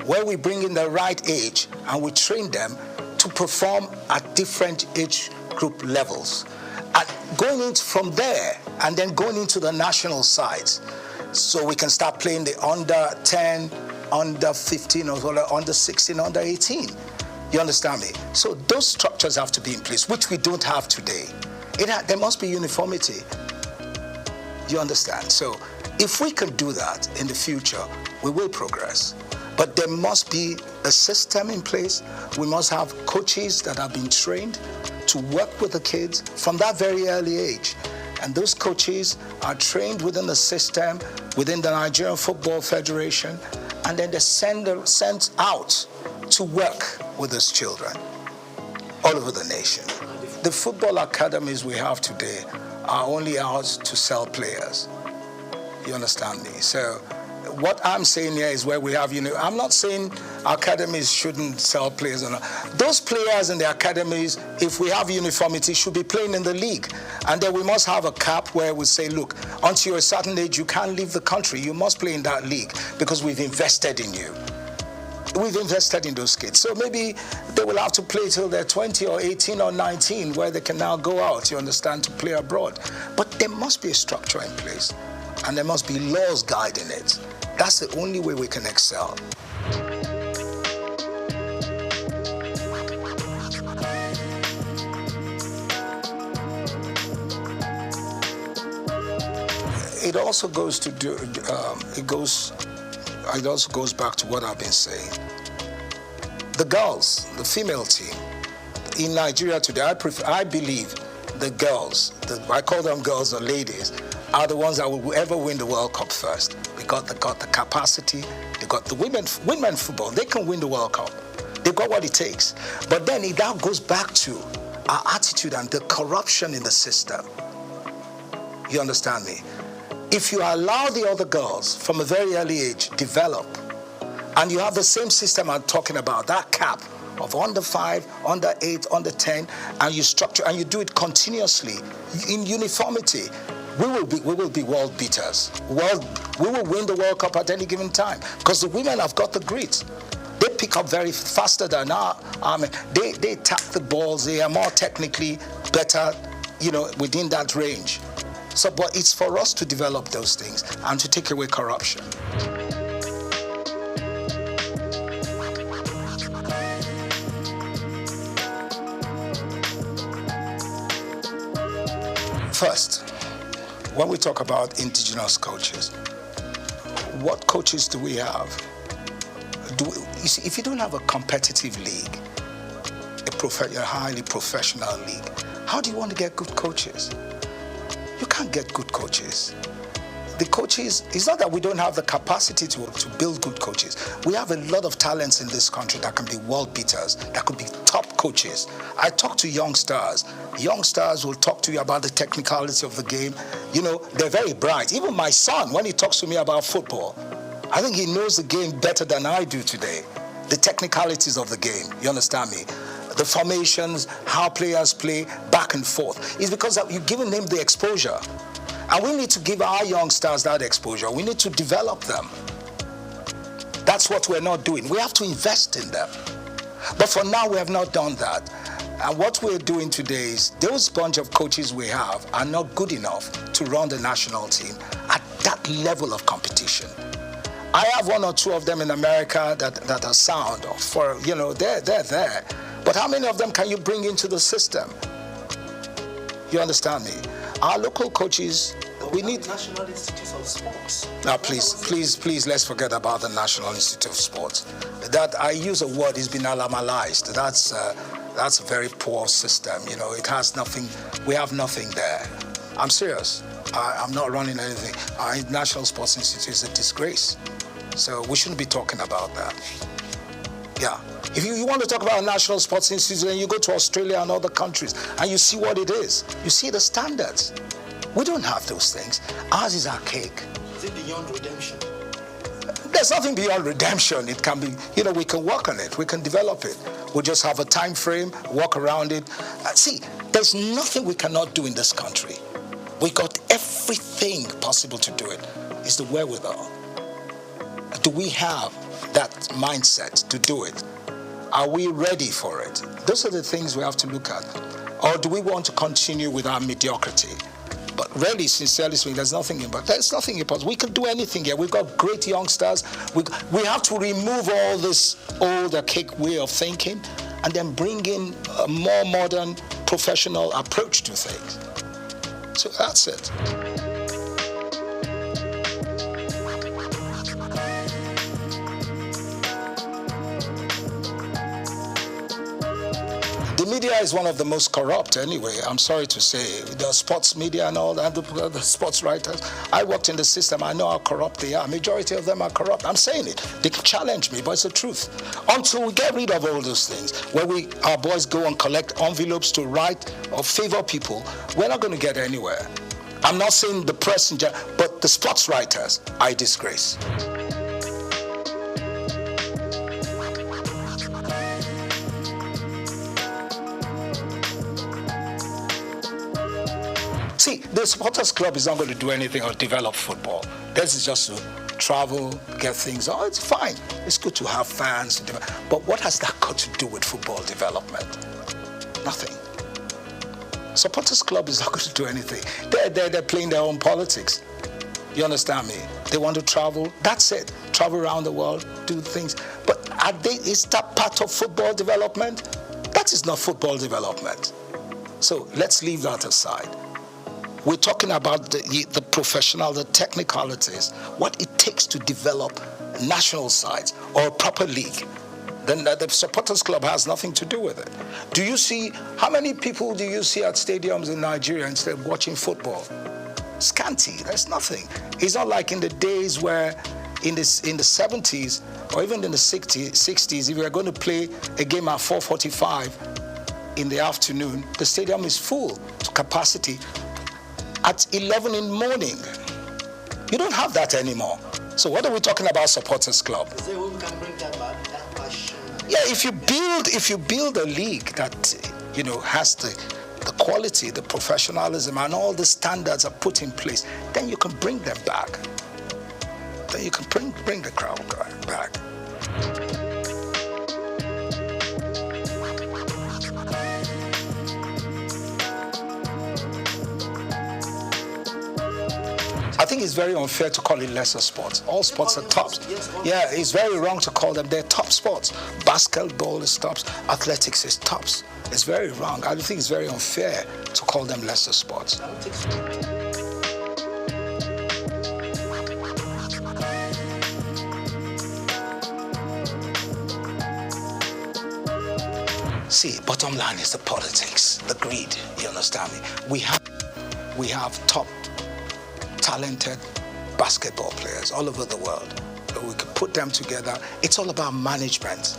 Speaker 12: where we bring in the right age and we train them to perform at different age group levels. And going into from there and then going into the national sides, so we can start playing the under 10, under 15, or under 16, under 18. You understand me? So those structures have to be in place, which we don't have today. There must be uniformity. You understand? So if we can do that in the future, we will progress. But there must be a system in place. We must have coaches that have been trained to work with the kids from that very early age. And those coaches are trained within the system, within the Nigerian Football Federation, and then they're sent out to work with those children all over the nation. The football academies we have today are only out to sell players. You understand me? So what I'm saying here is where we have, I'm not saying academies shouldn't sell players or not. Those players in the academies, if we have uniformity, should be playing in the league. And then we must have a cap where we say, look, until you're a certain age, you can't leave the country. You must play in that league because we've invested in you. We've invested in those kids. So maybe they will have to play till they're 20 or 18 or 19 where they can now go out, you understand, to play abroad. But there must be a structure in place and there must be laws guiding it. That's the only way we can excel. It also goes to it also goes back to what I've been saying. The girls, the female team in Nigeria today, I believe the girls, I call them girls or ladies, are the ones that will ever win the World Cup first. They got the capacity. They got the women football. They can win the World Cup. They've got what it takes. But then it now goes back to our attitude and the corruption in the system. You understand me? If you allow the other girls from a very early age develop, and you have the same system I'm talking about, that cap of under 5, under 8, under 10, and you structure and you do it continuously in uniformity, we will be world beaters. We will win the World Cup at any given time because the women have got the grit. They pick up very faster than our army. They tap the balls. They are more technically better, within that range. So, but it's for us to develop those things and to take away corruption. First, when we talk about indigenous coaches, what coaches do we have? You see, if you don't have a competitive league, a highly professional league, how do you want to get good coaches? You can't get good coaches. The coaches, it's not that we don't have the capacity to build good coaches. We have a lot of talents in this country that can be world beaters, that could be top coaches. I talk to young stars. Young stars will talk to you about the technicality of the game. They're very bright. Even my son, when he talks to me about football, I think he knows the game better than I do today. The technicalities of the game, you understand me? The formations, how players play, back and forth. It's because you've given them the exposure. And we need to give our young stars that exposure. We need to develop them. That's what we're not doing. We have to invest in them. But for now, we have not done that. And what we're doing today is those bunch of coaches we have are not good enough to run the national team at that level of competition. I have one or two of them in America that are sound. They're there. But how many of them can you bring into the system? You understand me? Our local coaches, we need
Speaker 3: National Institute of Sports.
Speaker 12: Now, please, let's forget about the National Institute of Sports. That I use a word has been alamalized. That's a very poor system. It has nothing. We have nothing there. I'm serious. I'm not running anything. Our National Sports Institute is a disgrace. So we shouldn't be talking about that. Yeah. If you want to talk about a National Sports Institute, then you go to Australia and other countries and you see what it is. You see the standards. We don't have those things. Ours is archaic.
Speaker 3: Is it beyond redemption?
Speaker 12: There's nothing beyond redemption. It can be, we can work on it. We can develop it. We just have a time frame, work around it. See, there's nothing we cannot do in this country. We got everything possible to do it. It's the wherewithal. Do we have that mindset to do it? Are we ready for it? Those are the things we have to look at. Or do we want to continue with our mediocrity? But really, sincerely speaking, there's nothing impossible. We can do anything here. We've got great youngsters. We have to remove all this old, archaic way of thinking and then bring in a more modern, professional approach to things. So that's it. The media is one of the most corrupt anyway, I'm sorry to say. The sports media and all that, the sports writers. I worked in the system, I know how corrupt they are. Majority of them are corrupt. I'm saying it. They can challenge me, but it's the truth. Until we get rid of all those things, where our boys go and collect envelopes to write or favor people, we're not going to get anywhere. I'm not saying the press in general, but the sports writers are a disgrace. See, the supporters club is not going to do anything or develop football. This is just to travel, get things. Oh, it's fine. It's good to have fans. But what has that got to do with football development? Nothing. Supporters club is not going to do anything. They're playing their own politics. You understand me? They want to travel. That's it. Travel around the world, do things. But is that part of football development? That is not football development. So let's leave that aside. We're talking about the professional, the technicalities, what it takes to develop national sides or a proper league. Then the supporters club has nothing to do with it. How many people do you see at stadiums in Nigeria instead of watching football? scanty. There's nothing. It's not like in the days where in the 70s or even in the 60s, if you are going to play a game at 4:45 in the afternoon, the stadium is full to capacity at 11 in the morning. You don't have that anymore. So what are we talking about supporters club?
Speaker 3: Is there a way we can bring that back, that passion?
Speaker 12: Yeah, if you build a league that has the quality, the professionalism, and all the standards are put in place, then you can bring them back. Then you can bring the crowd back. I think it's very unfair to call it lesser sports. All sports are tops. Yeah, it's very wrong to call them. They're top sports. Basketball is tops. Athletics is tops. It's very wrong. I think it's very unfair to call them lesser sports. See, bottom line is the politics, the greed. You understand me? We have top talented basketball players all over the world. We could put them together. It's all about management.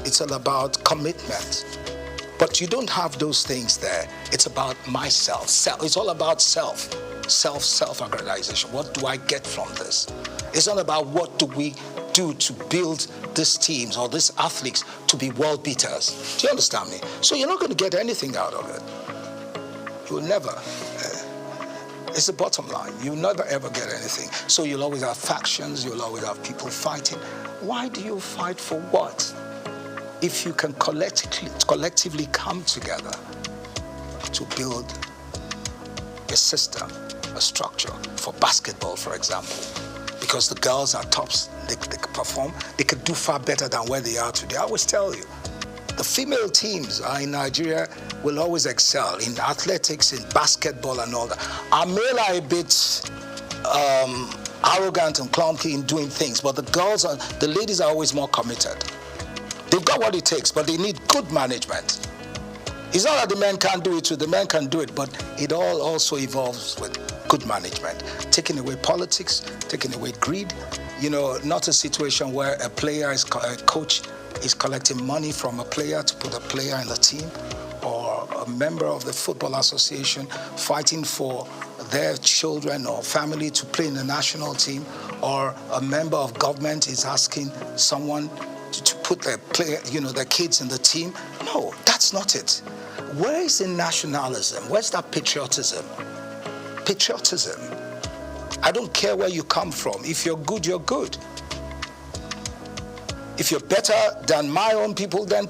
Speaker 12: It's all about commitment. But you don't have those things there. It's about myself. It's all about self-aggrandization. What do I get from this? It's not about what do we do to build these teams or these athletes to be world beaters. Do you understand me? So you're not going to get anything out of it. You will never. It's the bottom line. You'll never ever get anything. So you'll always have factions. You'll always have people fighting. Why do you fight for what? If you can collectively come together to build a system, a structure for basketball, for example, because the girls are tops, they can perform, they can do far better than where they are today. I always tell you, the female teams in Nigeria will always excel in athletics, in basketball and all that. Our male are a bit arrogant and clunky in doing things, but the ladies are always more committed. They've got what it takes, but they need good management. It's not that the men can't do it too, the men can do it, but it all also evolves with good management. Taking away politics, taking away greed, not a situation where a coach is collecting money from a player to put a player in the team, or a member of the football association fighting for their children or family to play in the national team, or a member of government is asking someone to put their kids in the team. No, that's not it. Where is the nationalism? Where's that patriotism? Patriotism. I don't care where you come from. If you're good, you're good. If you're better than my own people, then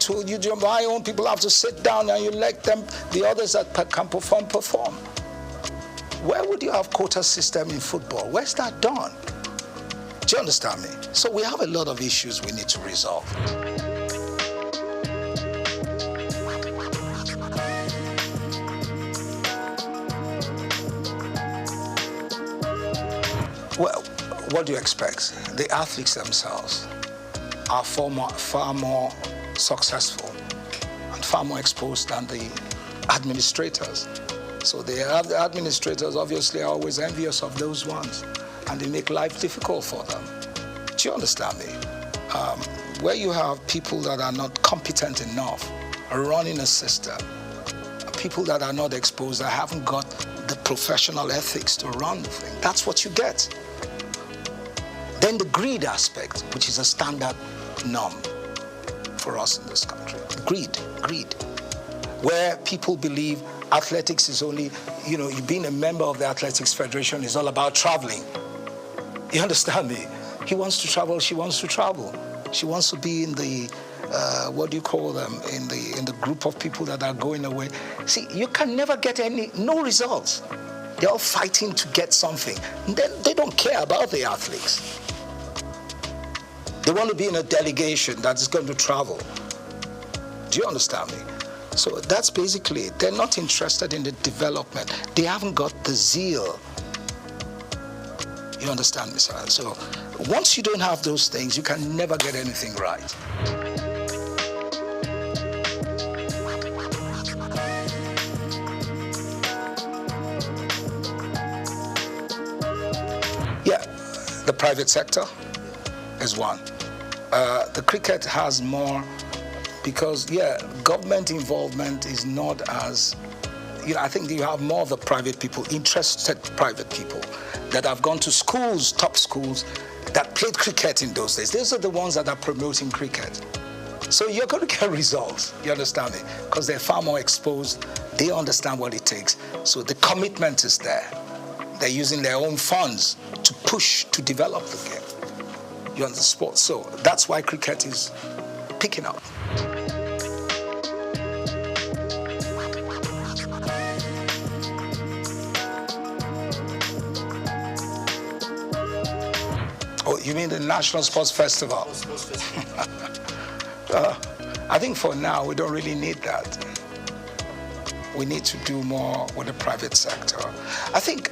Speaker 12: my own people have to sit down and you let them, the others that can perform. Where would you have quota system in football? Where's that done? Do you understand me? So we have a lot of issues we need to resolve. Well, what do you expect? The athletes themselves are far more successful and far more exposed than the administrators. So the administrators obviously are always envious of those ones, and they make life difficult for them. Do you understand me? Where you have people that are not competent enough running a system, people that are not exposed, that haven't got the professional ethics to run the thing, that's what you get. Then the greed aspect, which is a standard norm for us in this country. Greed. Where people believe athletics is only, being a member of the Athletics Federation is all about traveling. You understand me? He wants to travel, she wants to travel. She wants to be in the, in the group of people that are going away. See, you can never get no results. They're all fighting to get something. And then they don't care about the athletes. They want to be in a delegation that is going to travel. Do you understand me? So that's basically it. They're not interested in the development. They haven't got the zeal. You understand me, sir? So once you don't have those things, you can never get anything right. the private sector is one. The cricket has more because, government involvement is not as, I think you have more of the private people, interested private people that have gone to schools, top schools, that played cricket in those days. Those are the ones that are promoting cricket. So you're going to get results, you understand me? Because they're far more exposed, they understand what it takes. So the commitment is there. They're using their own funds to push, to develop the game. You understand sport. So that's why cricket is picking up. Oh, you mean the National Sports Festival? I think for now we don't really need that. We need to do more with the private sector. I think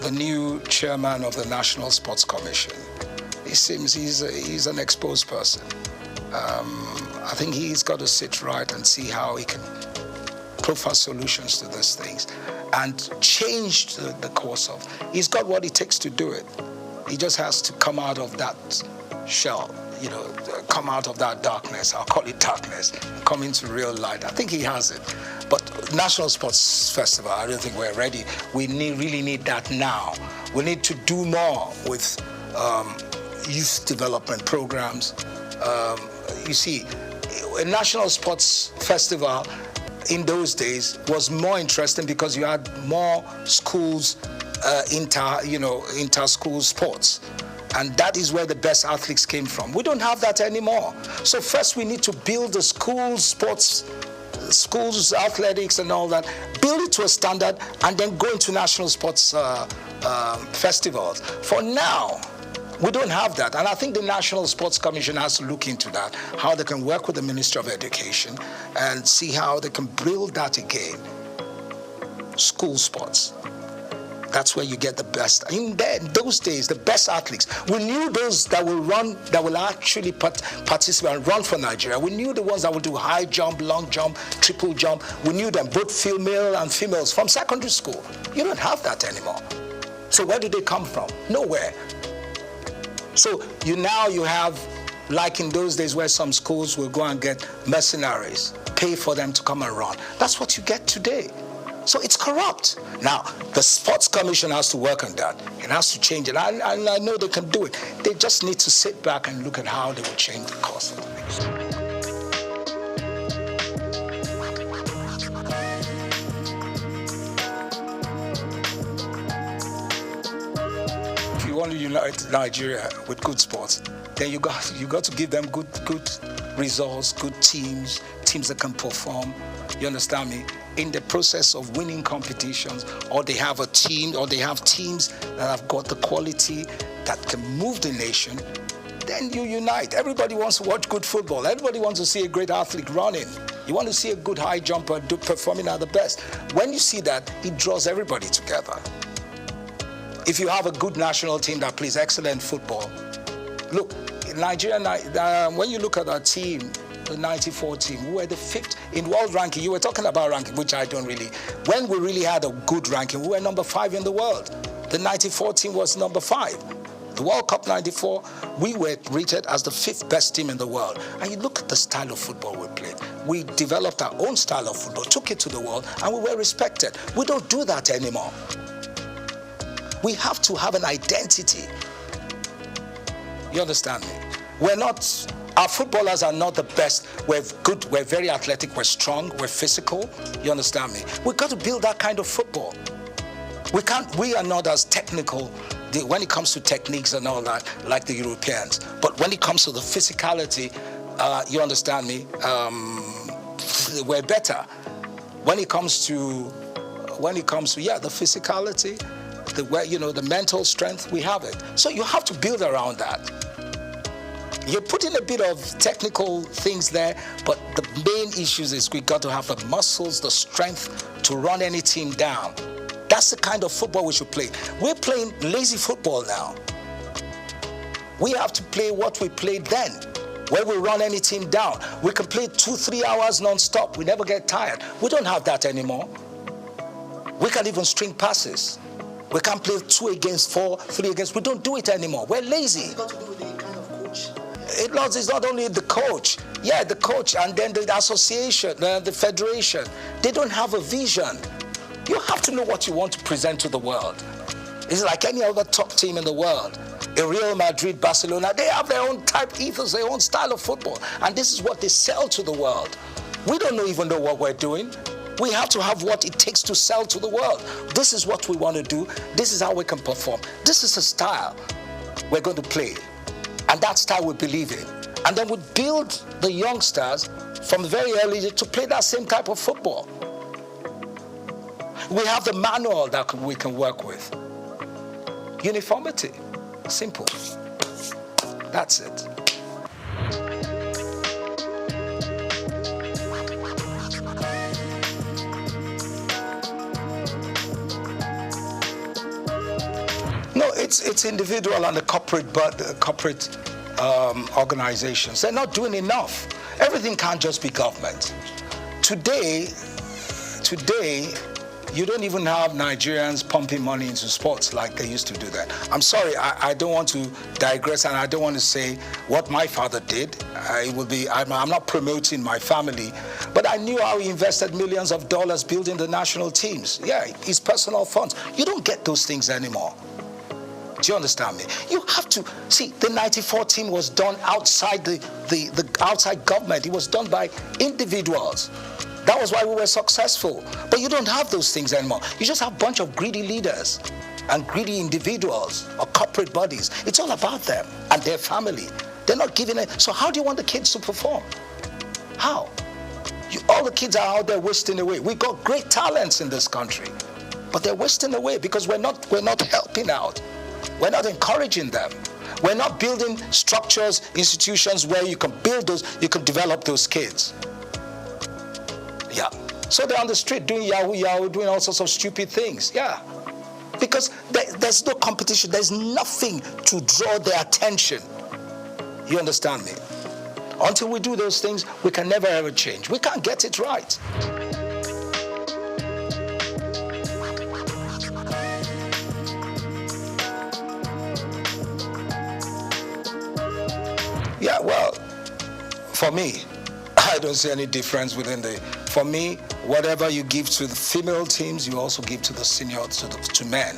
Speaker 12: the new chairman of the National Sports Commission, he seems he's an exposed person. I think he's got to sit right and see how he can profile solutions to these things and change the course of. He's got what it takes to do it. He just has to come out of that shell, come out of that darkness. I'll call it darkness, and come into real light. I think he has it. But National Sports Festival, I don't think we're ready. We really need that now. We need to do more with youth development programs. You see, a National Sports Festival in those days was more interesting because you had more schools, inter-school sports. And that is where the best athletes came from. We don't have that anymore. So first we need to build the school sports, schools, athletics and all that, build it to a standard and then go into national sports festivals. For now, we don't have that. And I think the National Sports Commission has to look into that, how they can work with the Ministry of Education and see how they can build that again. School sports. That's where you get the best. In those days, the best athletes, we knew those that will run, that will actually participate and run for Nigeria. We knew the ones that will do high jump, long jump, triple jump. We knew them, both female and females, from secondary school. You don't have that anymore. So where do they come from? Nowhere. So you have, like in those days where some schools will go and get mercenaries, pay for them to come and run. That's what you get today. So it's corrupt. Now, the Sports Commission has to work on that. It has to change it. I know they can do it. They just need to sit back and look at how they will change the course of things. If you want to unite Nigeria with good sports, then you got to give them good results, good teams that can perform. You understand me? In the process of winning competitions, or they have a team, or they have teams that have got the quality that can move the nation, then you unite. Everybody wants to watch good football. Everybody wants to see a great athlete running. You want to see a good high jumper performing at the best. When you see that, it draws everybody together. If you have a good national team that plays excellent football, look, in Nigeria, when you look at our team, the 94 team, we were the 5th in world ranking. You were talking about ranking, which I don't really. When we really had a good ranking, we were number 5 in the world. The 94 team was number 5. The World Cup 94, we were rated as the 5th best team in the world. And you look at the style of football we played. We developed our own style of football, took it to the world, and we were respected. We don't do that anymore. We have to have an identity. You understand me? Our footballers are not the best. We're good, we're very athletic, we're strong, we're physical. You understand me? We've got to build that kind of football. We are not as technical when it comes to techniques and all that, like the Europeans. But when it comes to the physicality, you understand me? We're better. When it comes to the physicality, the mental strength, we have it. So you have to build around that. You're putting a bit of technical things there, but the main issues is we got to have the muscles, the strength to run any team down. That's the kind of football we should play. We're playing lazy football now. We have to play what we played then, where we run any team down. We can play 2-3 hours non-stop. We never get tired. We don't have that anymore. We can even string passes. We can't play 2 against 4, 3 against. We don't do it anymore. We're lazy.
Speaker 3: It's got to do with the kind of coach.
Speaker 12: It's not only the coach. Yeah, the coach and then the association, the federation. They don't have a vision. You have to know what you want to present to the world. It's like any other top team in the world. In Real Madrid, Barcelona, they have their own type ethos, their own style of football. And this is what they sell to the world. We don't even know what we're doing. We have to have what it takes to sell to the world. This is what we want to do. This is how we can perform. This is the style we're going to play. And that style we believe in. And then we build the youngsters from very early to play that same type of football. We have the manual that we can work with. Uniformity. Simple. That's it. No, it's individual and the corporate, but corporate organizations. They're not doing enough. Everything can't just be government. Today, you don't even have Nigerians pumping money into sports like they used to do that. I'm sorry, I don't want to digress, and I don't want to say what my father did. I'm not promoting my family, but I knew how he invested millions of dollars building the national teams. Yeah, his personal funds. You don't get those things anymore. Do you understand me? You have to see the '94 team was done outside the outside government. It was done by individuals. That was why we were successful. But you don't have those things anymore. You just have a bunch of greedy leaders and greedy individuals or corporate bodies. It's all about them and their family. They're not giving it. So how do you want the kids to perform? How? All the kids are out there wasting away. We've got great talents in this country, but they're wasting away because we're not helping out. We're not encouraging them. We're not building structures, institutions where you can build those, you can develop those kids. Yeah. So they're on the street doing yahoo, doing all sorts of stupid things. Yeah. Because there's no competition. There's nothing to draw their attention. You understand me? Until we do those things, we can never ever change. We can't get it right. Yeah, well, for me, I don't see any difference for me, whatever you give to the female teams, you also give to the senior, to men.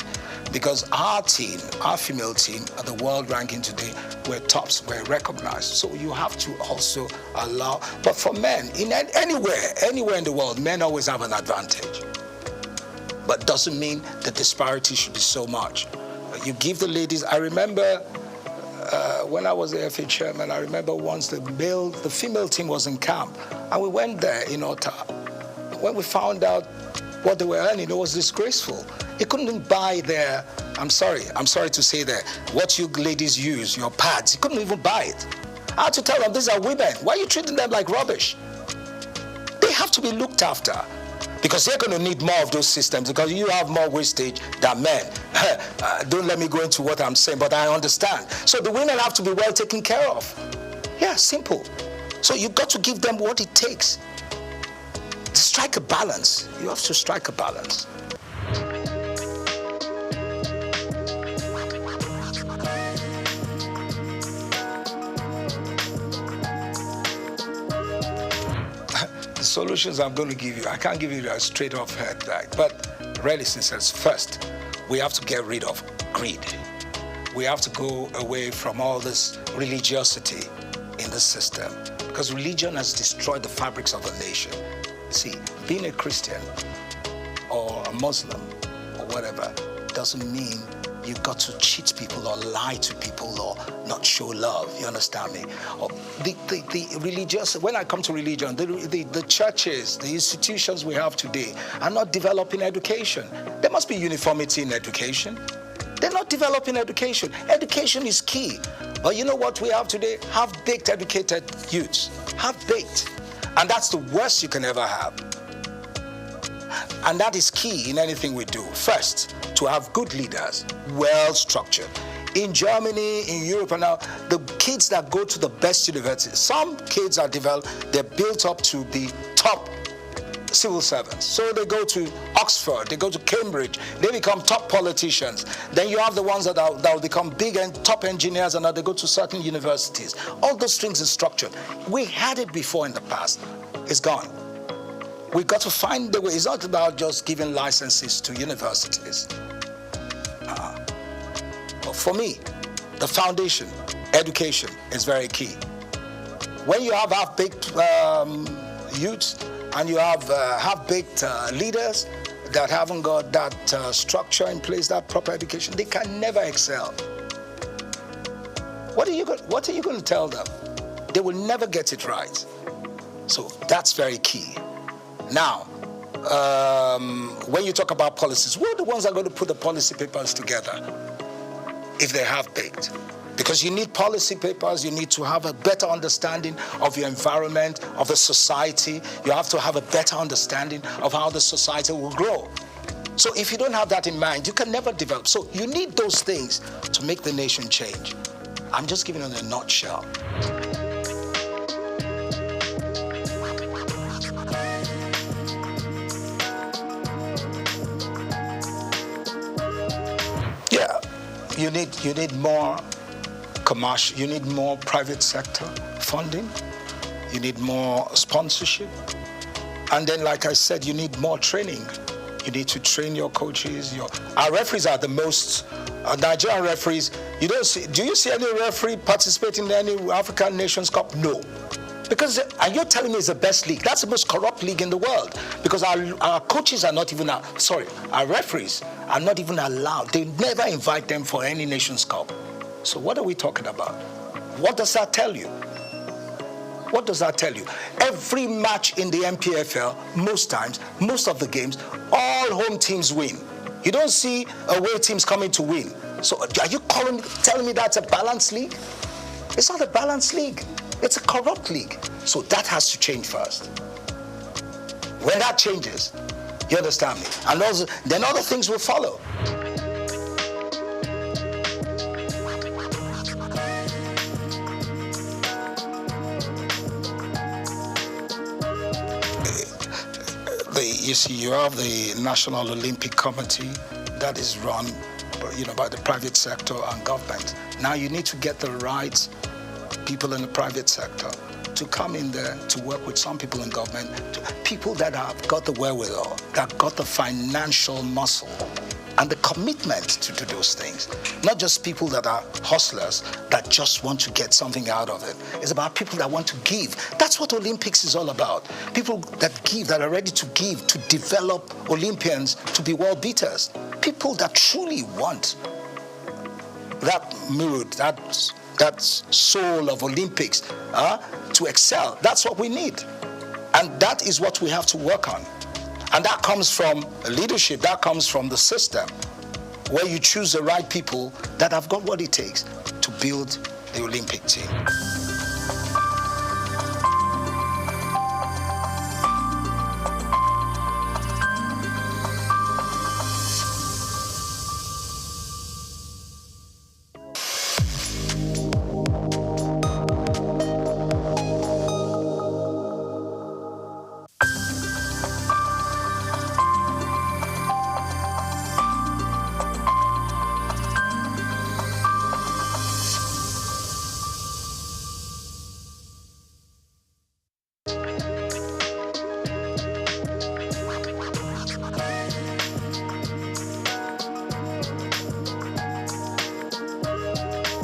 Speaker 12: Because our team, our female team, at the world ranking today, we're tops, we're recognized. So you have to also allow, but for men, anywhere in the world, men always have an advantage. But doesn't mean the disparity should be so much. You give the ladies, I remember, when I was the FA chairman, I remember once the female team was in camp, and we went there in Ota. When we found out what they were earning, it was disgraceful. They couldn't even buy their, I'm sorry to say that, what you ladies use, your pads, you couldn't even buy it. I had to tell them, these are women. Why are you treating them like rubbish? They have to be looked after. Because they're going to need more of those systems because you have more wastage than men. Don't let me go into what I'm saying, but I understand. So the women have to be well taken care of. Yeah, simple. So you've got to give them what it takes. To strike a balance. You have to strike a balance. Solutions I'm going to give you, I can't give you a straight off head, right? But really, since first, we have to get rid of greed. We have to go away from all this religiosity in the system because religion has destroyed the fabrics of a nation. See, being a Christian or a Muslim or whatever doesn't mean you got to cheat people or lie to people or not show love. You understand me? Or the religious, when I come to religion, the churches, the institutions we have today are not developing education. There must be uniformity in education. They're not developing education. Education is key. But you know what we have today? Half-baked educated youths. Half-baked. And that's the worst you can ever have. And that is key in anything we do. First, to have good leaders, well structured. In Germany, in Europe, and now the kids that go to the best universities, some kids are developed, they're built up to the top civil servants. So they go to Oxford, they go to Cambridge, they become top politicians. Then you have the ones that will become big and top engineers, and they go to certain universities. All those things are structured. We had it before in the past. It's gone. We've got to find the way. It's not about just giving licenses to universities. But for me, the foundation, education, is very key. When you have half-baked youths and you have half-baked leaders that haven't got that structure in place, that proper education, they can never excel. What are you going to tell them? They will never get it right. So that's very key. Now, when you talk about policies, who are the ones that are going to put the policy papers together if they're half-baked? Because you need policy papers, you need to have a better understanding of your environment, of the society. You have to have a better understanding of how the society will grow. So if you don't have that in mind, you can never develop. So you need those things to make the nation change. I'm just giving it in a nutshell. Yeah, you need more commercial, you need more private sector funding, you need more sponsorship, and then, like I said, you need more training. You need to train your coaches. Our referees are the most Nigerian referees. Do you see any referee participating in any African Nations Cup? No. Because, and you're telling me it's the best league. That's the most corrupt league in the world. Because our coaches are not even, our referees are not even allowed. They never invite them for any Nations Cup. So what are we talking about? What does that tell you? What does that tell you? Every match in the MPFL, most of the games, all home teams win. You don't see away teams coming to win. So are you telling me that's a balanced league? It's not a balanced league. It's a corrupt league. So that has to change first. When that changes, you understand me? And also, then other things will follow. You see, you have the National Olympic Committee that is run, by the private sector and government. Now you need to get the right people in the private sector to come in there to work with some people in government, people that have got the wherewithal, that got the financial muscle and the commitment to do those things. Not just people that are hustlers that just want to get something out of it. It's about people that want to give. That's what Olympics is all about. People that give, that are ready to give, to develop Olympians to be world beaters. People that truly want that mood, that soul of Olympics to excel. That's what we need. And that is what we have to work on. And that comes from leadership, that comes from the system, where you choose the right people that have got what it takes to build the Olympic team.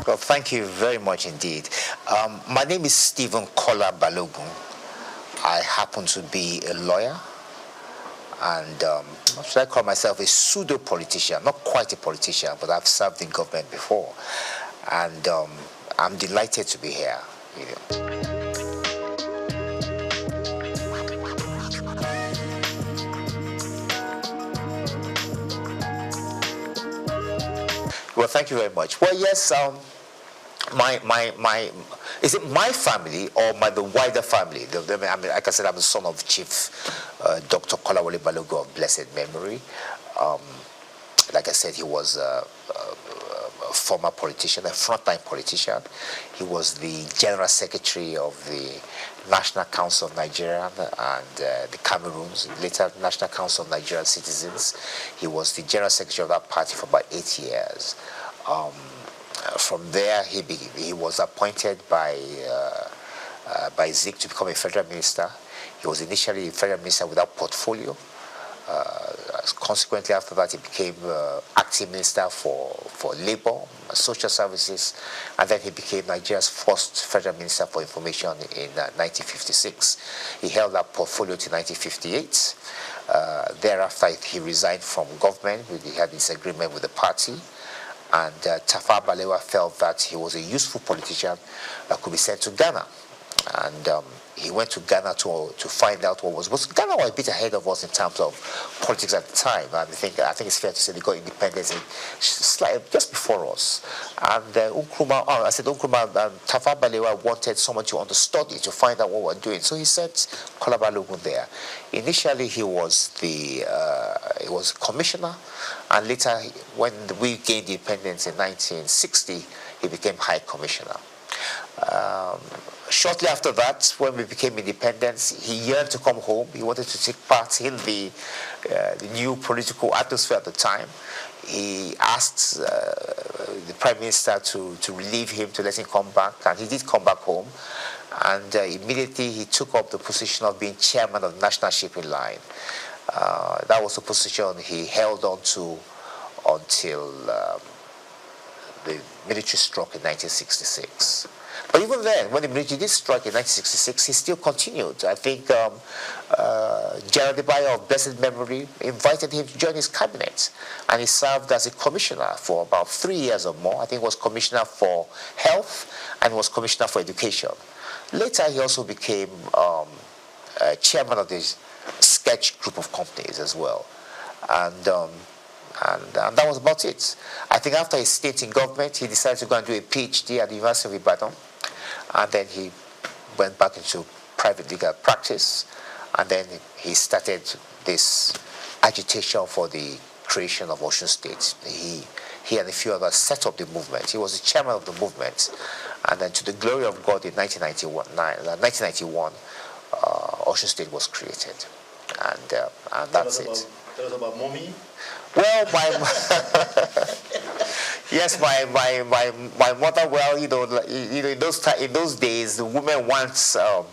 Speaker 13: Well, thank you very much indeed. My name is Stephen Kola Balogun. I happen to be a lawyer, and should I call myself a pseudo-politician? Not quite a politician, but I've served in government before, and I'm delighted to be here. Well, thank you very much. Well, yes, is it my family or the wider family? I mean, like I said, I'm the son of Chief Dr. Kolawole Balogun of blessed memory. Like I said, he was former politician, a frontline politician. He was the General Secretary of the National Council of Nigeria and the Cameroons, later National Council of Nigerian Citizens. He was the General Secretary of that party for about 8 years. From there, he was appointed by Zik to become a federal minister. He was initially a federal minister without portfolio. Consequently, after that, he became acting minister for labor, social services, and then he became Nigeria's first federal minister for information in 1956. He held that portfolio till 1958. Thereafter, he resigned from government. He had disagreement with the party, and Tafawa Balewa felt that he was a useful politician that could be sent to Ghana. And he went to Ghana to find out what was. Ghana was a bit ahead of us in terms of politics at the time. And I think it's fair to say they got independence just before us. And Tafawa Balewa wanted someone to understudy to find out what we're doing. So he sent Kola Balogun there. Initially, he was commissioner, and later, when we gained independence in 1960, he became high commissioner. Shortly after that, when we became independent, he yearned to come home. He wanted to take part in the new political atmosphere at the time. He asked the Prime Minister to relieve him, to let him come back, and he did come back home. And immediately he took up the position of being chairman of the National Shipping Line. That was a position he held on to until the military struck in 1966. But even then, when the military did strike in 1966, he still continued. I think General Debayo of blessed memory invited him to join his cabinet, and he served as a commissioner for about 3 years or more. I think he was commissioner for health and was commissioner for education. Later, he also became chairman of the sketch group of companies as well. And that was about it. I think after his stint in government, he decided to go and do a PhD at the University of Ibadan. And then he went back into private legal practice. And then he started this agitation for the creation of Osun State. He and a few others set up the movement. He was the chairman of the movement. And then to the glory of God, in 1991, Osun State was created. And that's it.
Speaker 14: Tell us about mommy.
Speaker 13: Well, yes, my mother. Well, in those days, the women were not so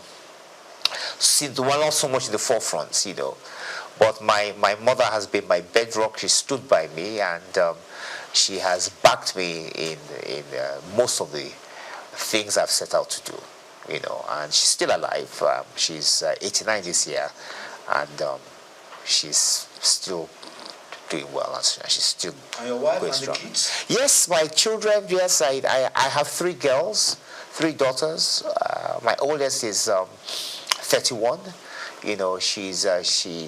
Speaker 13: much in the forefront, But my mother has been my bedrock. She stood by me, and she has backed me in most of the things I've set out to do, And she's still alive. She's 89 this year, and she's still doing well, and she's still
Speaker 14: and your wife
Speaker 13: going
Speaker 14: and
Speaker 13: strong.
Speaker 14: The kids?
Speaker 13: Yes, my children. Yes, I have 3 girls, 3 daughters. My oldest is 31. She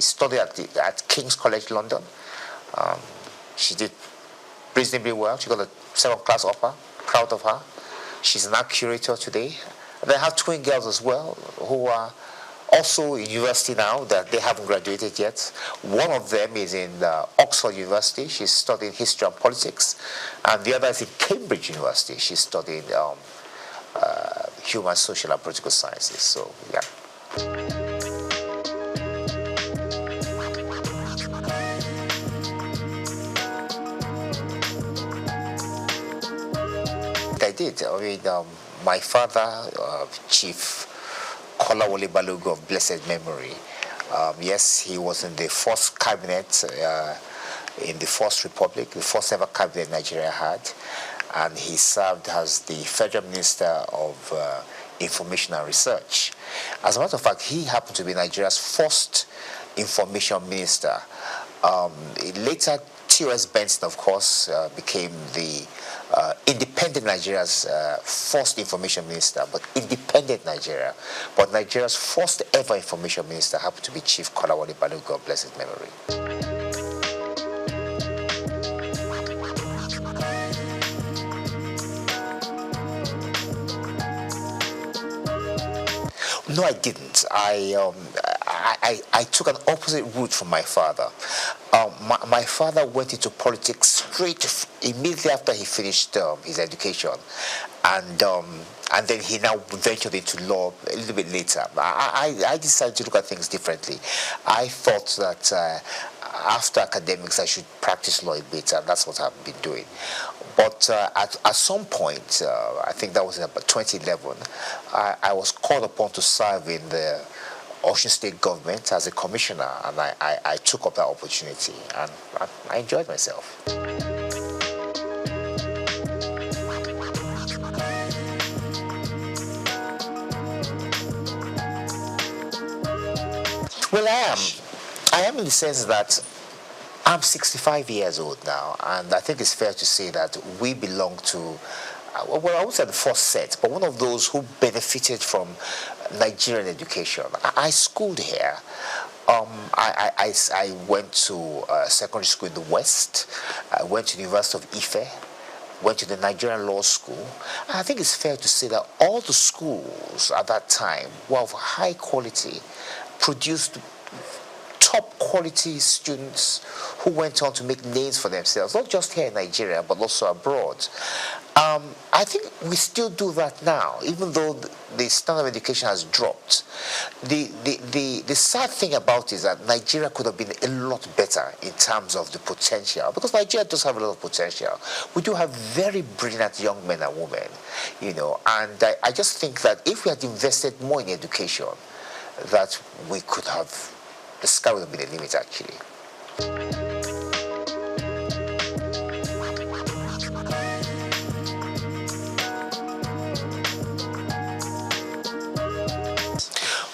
Speaker 13: studied at King's College London. She did reasonably well. She got a 7th class upper. Proud of her. She's an art curator today. And I have twin girls as well who are also in university now, that they haven't graduated yet. One of them is in Oxford University. She's studying history and politics. And the other is in Cambridge University. She's studying human, social, and political sciences. So, yeah. I did. My father, Chief Kolawole Balogun of blessed memory. Yes, he was in the first cabinet in the First Republic, the first ever cabinet Nigeria had, and he served as the Federal Minister of Information and Research. As a matter of fact, he happened to be Nigeria's first information minister. Later, T.O.S. Benson, of course, became the independent Nigeria's first information minister, but independent Nigeria. But Nigeria's first ever information minister happened to be Chief Kolawole Balogun of blessed memory. No, I didn't. I took an opposite route from my father. My father went into politics immediately after he finished his education, and then he now ventured into law a little bit later. I decided to look at things differently. I thought that after academics I should practice law a bit, and that's what I've been doing. But at some point, I think that was in about 2011, I was called upon to serve in the Ocean State government as a commissioner, and I took up that opportunity, and I enjoyed myself. Well, I am in the sense that I'm 65 years old now, and I think it's fair to say that we belong to, well, I would say the first set, but one of those who benefited from Nigerian education. I schooled here. I went to secondary school in the West. I went to the University of Ife, went to the Nigerian Law School. And I think it's fair to say that all the schools at that time were of high quality, produced top quality students who went on to make names for themselves, not just here in Nigeria, but also abroad. I think we still do that now, even though the standard of education has dropped. The sad thing about it is that Nigeria could have been a lot better in terms of the potential, because Nigeria does have a lot of potential. We do have very brilliant young men and women, you know, and I just think that if we had invested more in education, that we could have, the sky would have been the limit, actually.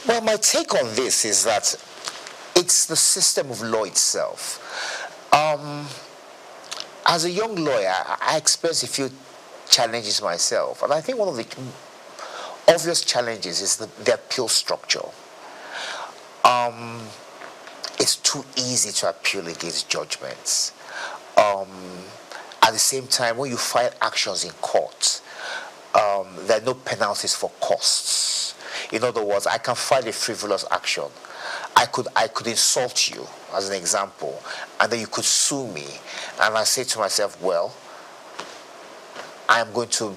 Speaker 13: Well, my take on this is that it's the system of law itself. As a young lawyer, I experienced a few challenges myself, and I think one of the obvious challenges is the appeal structure. It's too easy to appeal against judgments. At the same time, when you file actions in court, there are no penalties for costs. In other words, I can file a frivolous action. I could insult you, as an example, and then you could sue me. And I say to myself, well, I'm going to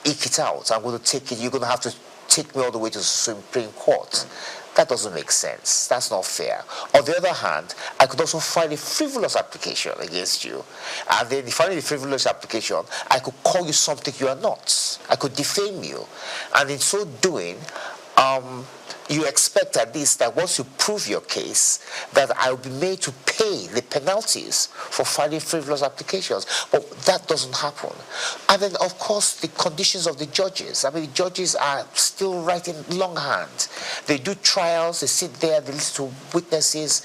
Speaker 13: eke it out. I'm going to take it. You're going to have to take me all the way to the Supreme Court. That doesn't make sense. That's not fair. On the other hand, I could also file a frivolous application against you. And then filing a frivolous application, I could call you something you are not. I could defame you. And in so doing, you expect at least that once you prove your case, that I will be made to pay the penalties for filing frivolous applications. But that doesn't happen. And then, of course, the conditions of the judges. I mean, the judges are still writing longhand. They do trials, they sit there, they listen to witnesses,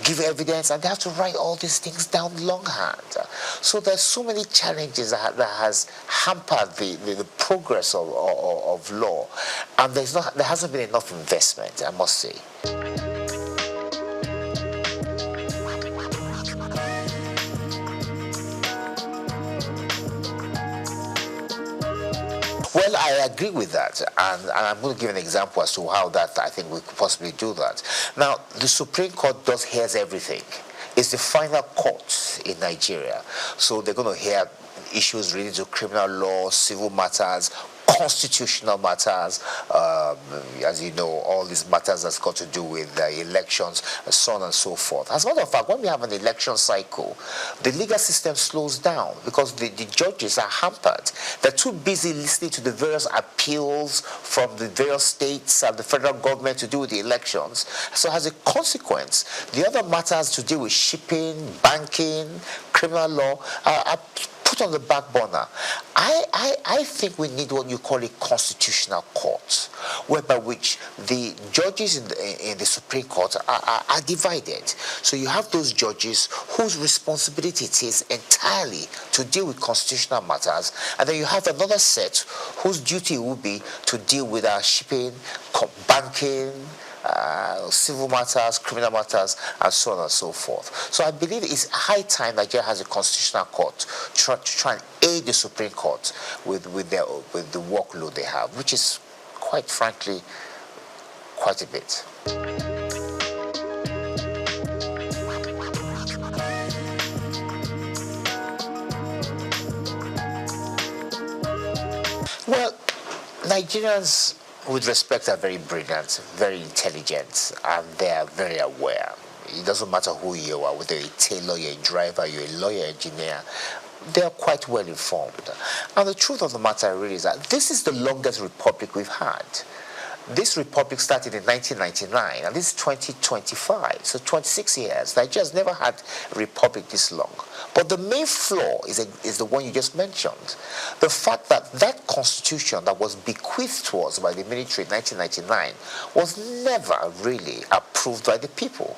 Speaker 13: give evidence, and they have to write all these things down longhand. So there's so many challenges that has hampered the progress of law. And there hasn't been enough investment, I must say. Well, I agree with that, and I'm going to give an example as to how that I think we could possibly do that. Now, the Supreme Court hears everything. It's the final court in Nigeria, so they're going to hear issues related to criminal law, civil matters, constitutional matters, as you know, all these matters that's got to do with elections, so on and so forth. As a matter of fact, when we have an election cycle, the legal system slows down because the judges are hampered. They're too busy listening to the various appeals from the various states and the federal government to do with the elections. So as a consequence, the other matters to deal with shipping, banking, criminal law are put on the back burner. I think we need what you call a constitutional court, whereby which the judges in the Supreme Court are divided. So you have those judges whose responsibility it is entirely to deal with constitutional matters, and then you have another set whose duty will be to deal with shipping, banking, civil matters, criminal matters, and so on and so forth. So I believe it's high time Nigeria has a constitutional court to try and aid the Supreme Court with the workload they have, which is, quite frankly, quite a bit. Nigerians, with respect, are very brilliant, very intelligent, and they are very aware. It doesn't matter who you are, whether you're a tailor, you're a driver, you're a lawyer, engineer, they are quite well informed. And the truth of the matter really is that this is the longest republic we've had. This republic started in 1999, and this is 2025, so 26 years. Nigeria's never had a republic this long. But the main flaw is the one you just mentioned. The fact that that constitution that was bequeathed to us by the military in 1999 was never really approved by the people.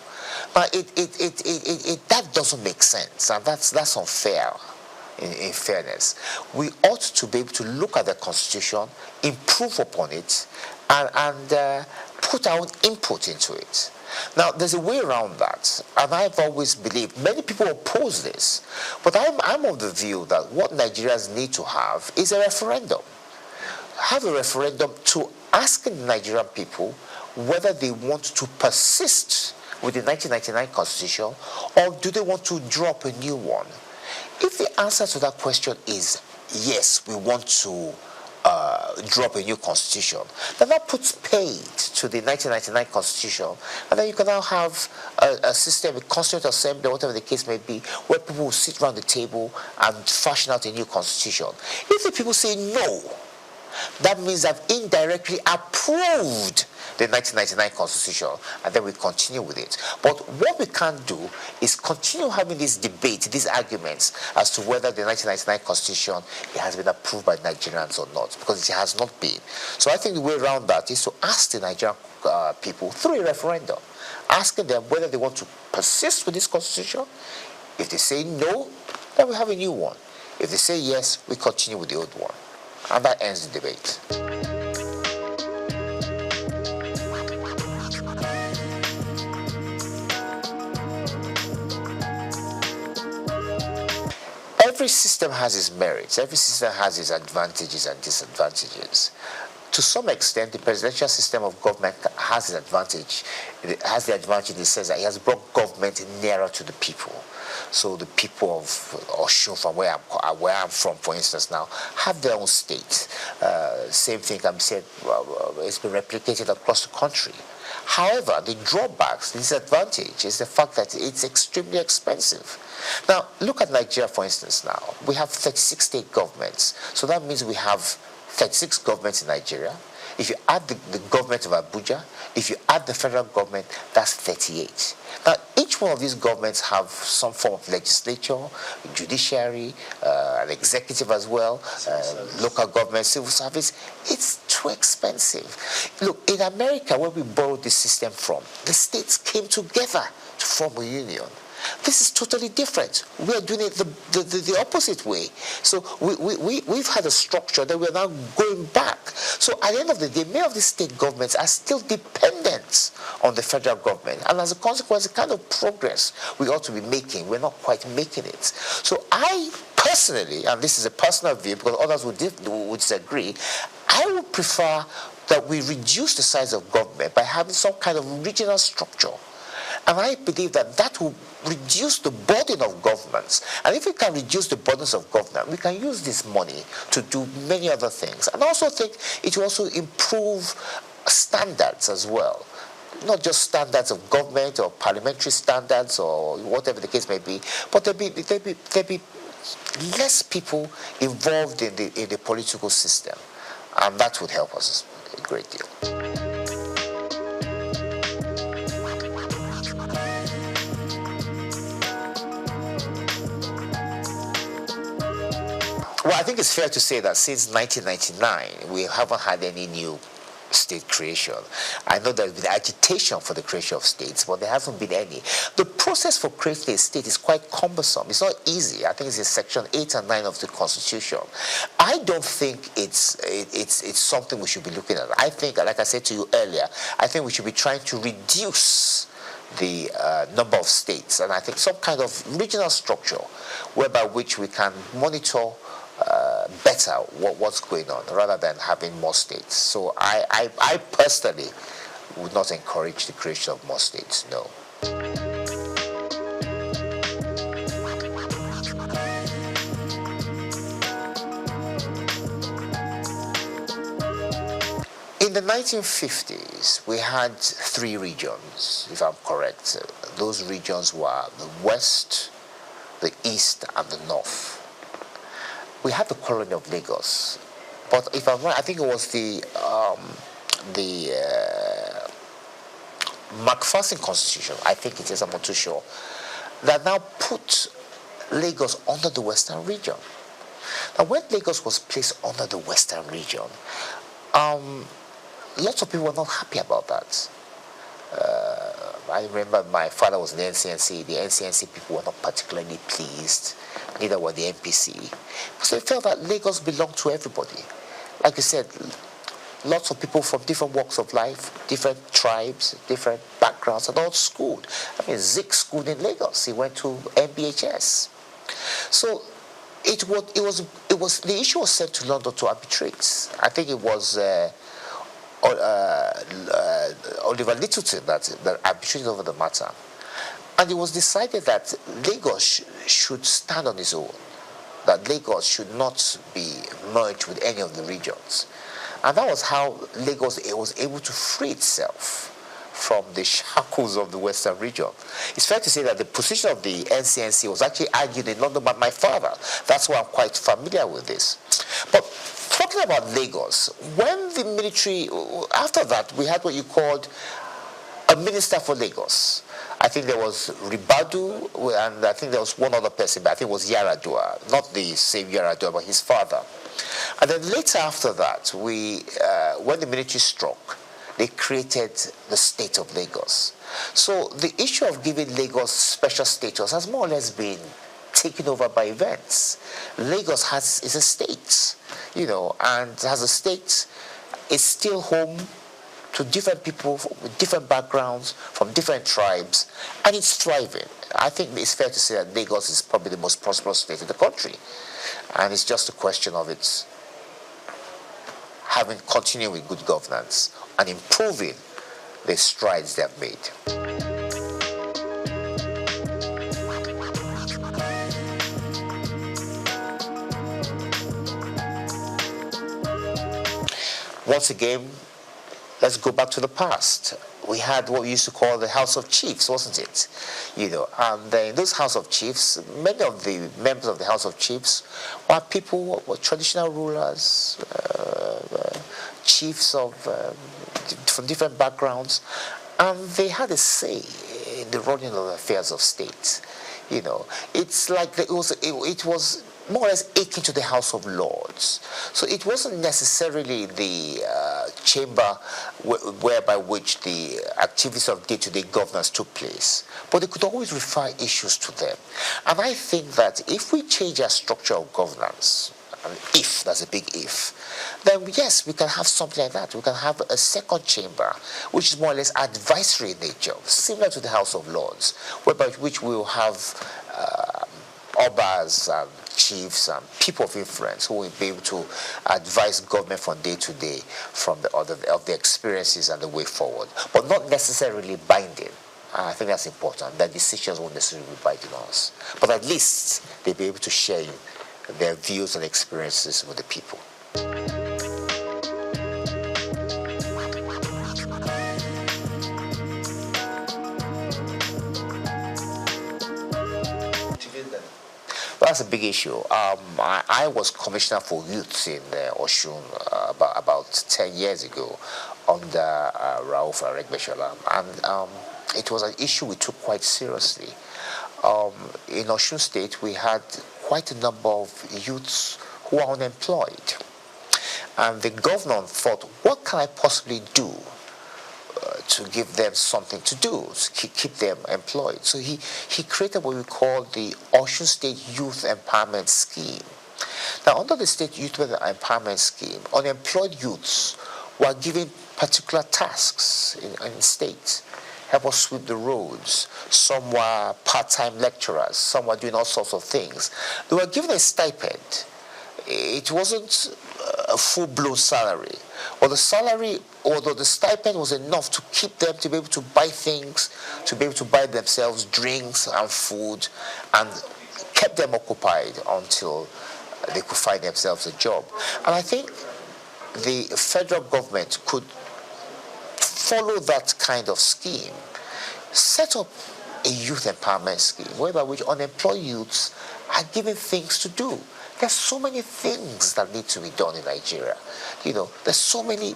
Speaker 13: Now, that doesn't make sense, and that's unfair. In fairness, we ought to be able to look at the constitution, improve upon it, and put our own input into it. Now, there's a way around that, and I've always believed, many people oppose this, but I'm of the view that what Nigerians need to have is a referendum. Have a referendum to ask the Nigerian people whether they want to persist with the 1999 constitution, or do they want to drop a new one. If the answer to that question is yes, we want to drop a new constitution, then that puts paid to the 1999 constitution, and then you can now have a system, a constituent assembly, whatever the case may be, where people will sit around the table and fashion out a new constitution. If the people say no, that means they've indirectly approved the 1999 constitution, and then we continue with it. But what we can't do is continue having this debate, these arguments as to whether the 1999 constitution has been approved by Nigerians or not, because it has not been. So I think the way around that is to ask the Nigerian people through a referendum, asking them whether they want to persist with this constitution. If they say no, then we have a new one. If they say yes, we continue with the old one. And that ends the debate. Every system has its merits. Every system has its advantages and disadvantages. To some extent, the presidential system of government has an advantage. It has the advantage in the sense that it has brought government nearer to the people. So the people of Osun, from where I'm from, for instance, now, have their own state. Same thing can be said, it's been replicated across the country. However, the drawbacks, the disadvantage is the fact that it's extremely expensive. Now, look at Nigeria, for instance, now. We have 36 state governments. So that means we have 36 governments in Nigeria. If you add the government of Abuja, if you add the federal government, that's 38. Now, each one of these governments have some form of legislature, judiciary, an executive as well, local government, civil service. It's too expensive. Look, in America, where we borrowed this system from, the states came together to form a union. This is totally different. We are doing it the opposite way. So we've had a structure that we're now going back. So at the end of the day, many of the state governments are still dependent on the federal government. And as a consequence, the kind of progress we ought to be making, we're not quite making it. So I personally, and this is a personal view because others would disagree, I would prefer that we reduce the size of government by having some kind of regional structure. And I believe that will reduce the burden of governments. And if we can reduce the burdens of government, we can use this money to do many other things. And I also think it will also improve standards as well. Not just standards of government or parliamentary standards or whatever the case may be, but there'll be less people involved in the political system. And that would help us a great deal. Well, I think it's fair to say that since 1999, we haven't had any new state creation. I know there's been agitation for the creation of states, but there hasn't been any. The process for creating a state is quite cumbersome. It's not easy. I think it's in Section 8 and 9 of the Constitution. I don't think it's something we should be looking at. I think, like I said to you earlier, I think we should be trying to reduce the number of states, and I think some kind of regional structure whereby which we can monitor better what's going on rather than having more states. So I personally would not encourage the creation of more states, no. In the 1950s, we had 3 regions, if I'm correct. Those regions were the West, the East, and the North. We had the colony of Lagos, but if I'm right, I think it was the MacPherson Constitution, I think it is, I'm not too sure, that now put Lagos under the Western region. Now, when Lagos was placed under the Western region, lots of people were not happy about that. I remember my father was in the NCNC. The NCNC people were not particularly pleased, neither were the NPC. Because they felt that Lagos belonged to everybody. Like you said, lots of people from different walks of life, different tribes, different backgrounds, and all schooled. I mean, Zik schooled in Lagos. He went to MBHS. So it was the issue was sent to London to arbitrate. I think it was Oliver Littleton that arbitrated over the matter. And it was decided that Lagos should stand on its own, that Lagos should not be merged with any of the regions. And that was how Lagos was able to free itself from the shackles of the Western region. It's fair to say that the position of the NCNC was actually argued in London by my father. That's why I'm quite familiar with this. But talking about Lagos, when the military, after that, we had what you called a minister for Lagos. I think there was Ribadu, and I think there was one other person, but I think it was Yaradua, not the same Yaradua, but his father. And then later after that, when the military struck, they created the state of Lagos. So the issue of giving Lagos special status has more or less been taken over by events. Lagos is a state, and as a state, it's still home to different people with different backgrounds, from different tribes, and it's thriving. I think it's fair to say that Lagos is probably the most prosperous state in the country. And it's just a question of its continuing with good governance and improving the strides they have made. Once again, let's go back to the past. We had what we used to call the House of Chiefs, wasn't it? And in those House of Chiefs, many of the members of the House of Chiefs were people, were traditional rulers, chiefs from different backgrounds, and they had a say in the running of the affairs of state. It's like it was more or less akin to the House of Lords. So it wasn't necessarily the chamber whereby which the activities of day-to-day governance took place, but they could always refer issues to them. And I think that if we change our structure of governance, and if, that's a big if, then yes, we can have something like that. We can have a second chamber, which is more or less advisory in nature, similar to the House of Lords, whereby which we will have obas and chiefs and people of influence who will be able to advise government from day to day from of the experiences and the way forward, but not necessarily binding. I think that's important. That decisions won't necessarily be binding on us, but at least they'll be able to share their views and experiences with the people. That's a big issue. I was commissioner for youth in Oshun about 10 years ago under Rauf Aregbesola, and it was an issue we took quite seriously. In Oshun State, we had quite a number of youths who are unemployed, and the governor thought, what can I possibly do to give them something to do, to keep them employed? So he created what we call the Osun State Youth Empowerment Scheme. Now, under the State Youth Empowerment Scheme, unemployed youths were given particular tasks in state. Help us sweep the roads. Some were part-time lecturers. Some were doing all sorts of things. They were given a stipend. It wasn't a full-blown salary. Or the salary, although the stipend was enough to keep them to be able to buy things, to be able to buy themselves drinks and food, and kept them occupied until they could find themselves a job. And I think the federal government could follow that kind of scheme, set up a youth empowerment scheme whereby which unemployed youths are given things to do. There's so many things that need to be done in Nigeria. You know, there's so many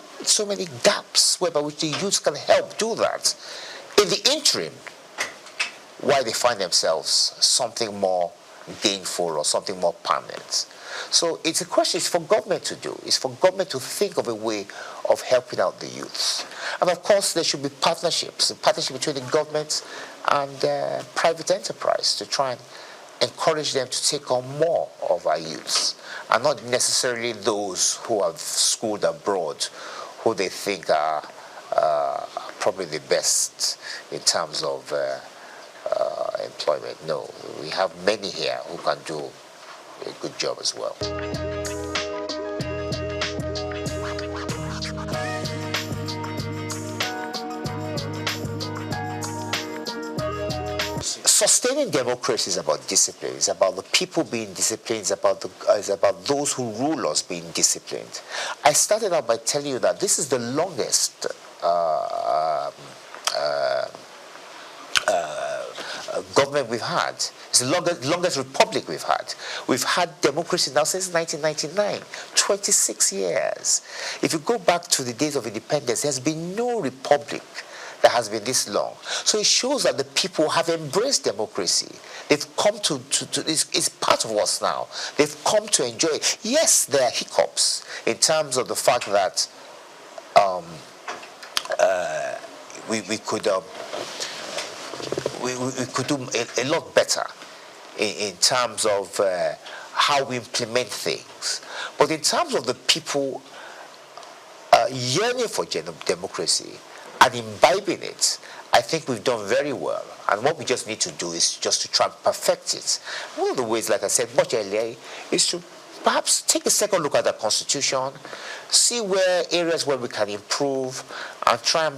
Speaker 13: gaps whereby which the youths can help do that. In the interim, while they find themselves something more gainful or something more permanent. So it's a question, it's for government to do. It's for government to think of a way of helping out the youths. And of course, there should be partnerships, a partnership between the government and private enterprise to try and encourage them to take on more of our youths, and not necessarily those who have schooled abroad, who they think are probably the best in terms of employment. No, we have many here who can do a good job as well. Sustaining democracy is about discipline. It's about the people being disciplined. It's about those who rule us being disciplined. I started out by telling you that this is the longest government we've had. It's the longest republic we've had. We've had democracy now since 1999, 26 years. If you go back to the days of independence, there's been no republic that has been this long. So it shows that the people have embraced democracy. They've come to it's part of us now. They've come to enjoy it. Yes, there are hiccups in terms of the fact that we could do a lot better in terms of how we implement things. But in terms of the people yearning for democracy and imbibing it, I think we've done very well. And what we just need to do is just to try and perfect it. One of the ways, like I said much earlier, is to perhaps take a second look at the Constitution, see where areas where we can improve, and try and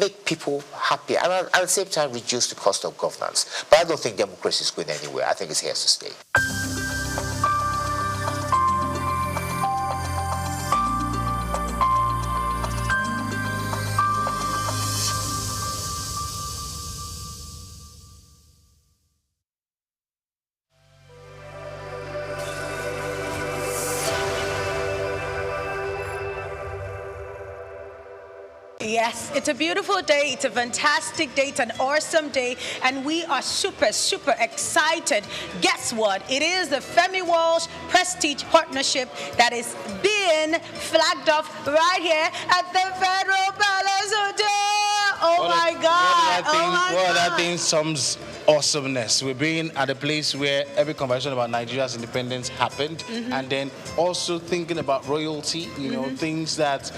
Speaker 13: make people happy, and at the same time reduce the cost of governance. But I don't think democracy is going anywhere. I think it's here to stay.
Speaker 14: Yes, it's a beautiful day. It's a fantastic day. It's an awesome day. And we are super, super excited. Guess what? It is the Femi Walsh Prestige Partnership that is being flagged off right here at the Federal Palace Hotel. Oh my God.
Speaker 15: Well, that thing sums awesomeness. We're being at a place where every conversation about Nigeria's independence happened. And then also thinking about royalty, you know, things that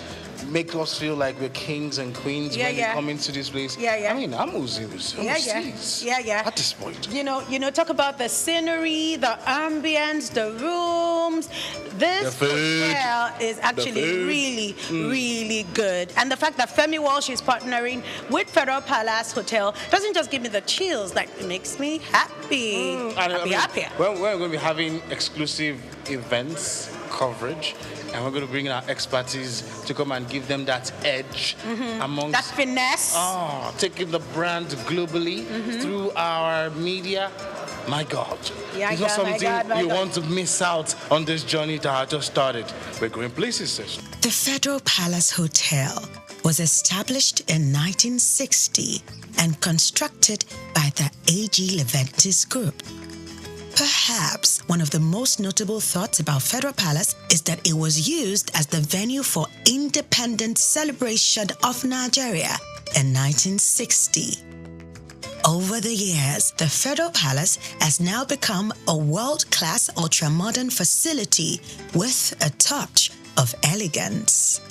Speaker 15: make us feel like we're kings and queens when they come into this place. I mean, I'm oozing at this point.
Speaker 14: You know, talk about the scenery, the ambience, the rooms. This hotel is actually really, really good. And the fact that Femi Walsh is partnering with Federal Palace Hotel doesn't just give me the chills, like it makes me happy. Happy.
Speaker 15: We're going to be having exclusive events, coverage, and we're going to bring in our expertise to come and give them that edge amongst
Speaker 14: that finesse.
Speaker 15: Taking the brand globally through our media. My God, it's not something you want to miss out on this journey that I just started. We're going places, sis.
Speaker 16: The Federal Palace Hotel was established in 1960 and constructed by the A.G. Leventis Group. Perhaps one of the most notable thoughts about Federal Palace is that it was used as the venue for independence celebration of Nigeria in 1960. Over the years, the Federal Palace has now become a world-class ultra-modern facility with a touch of elegance.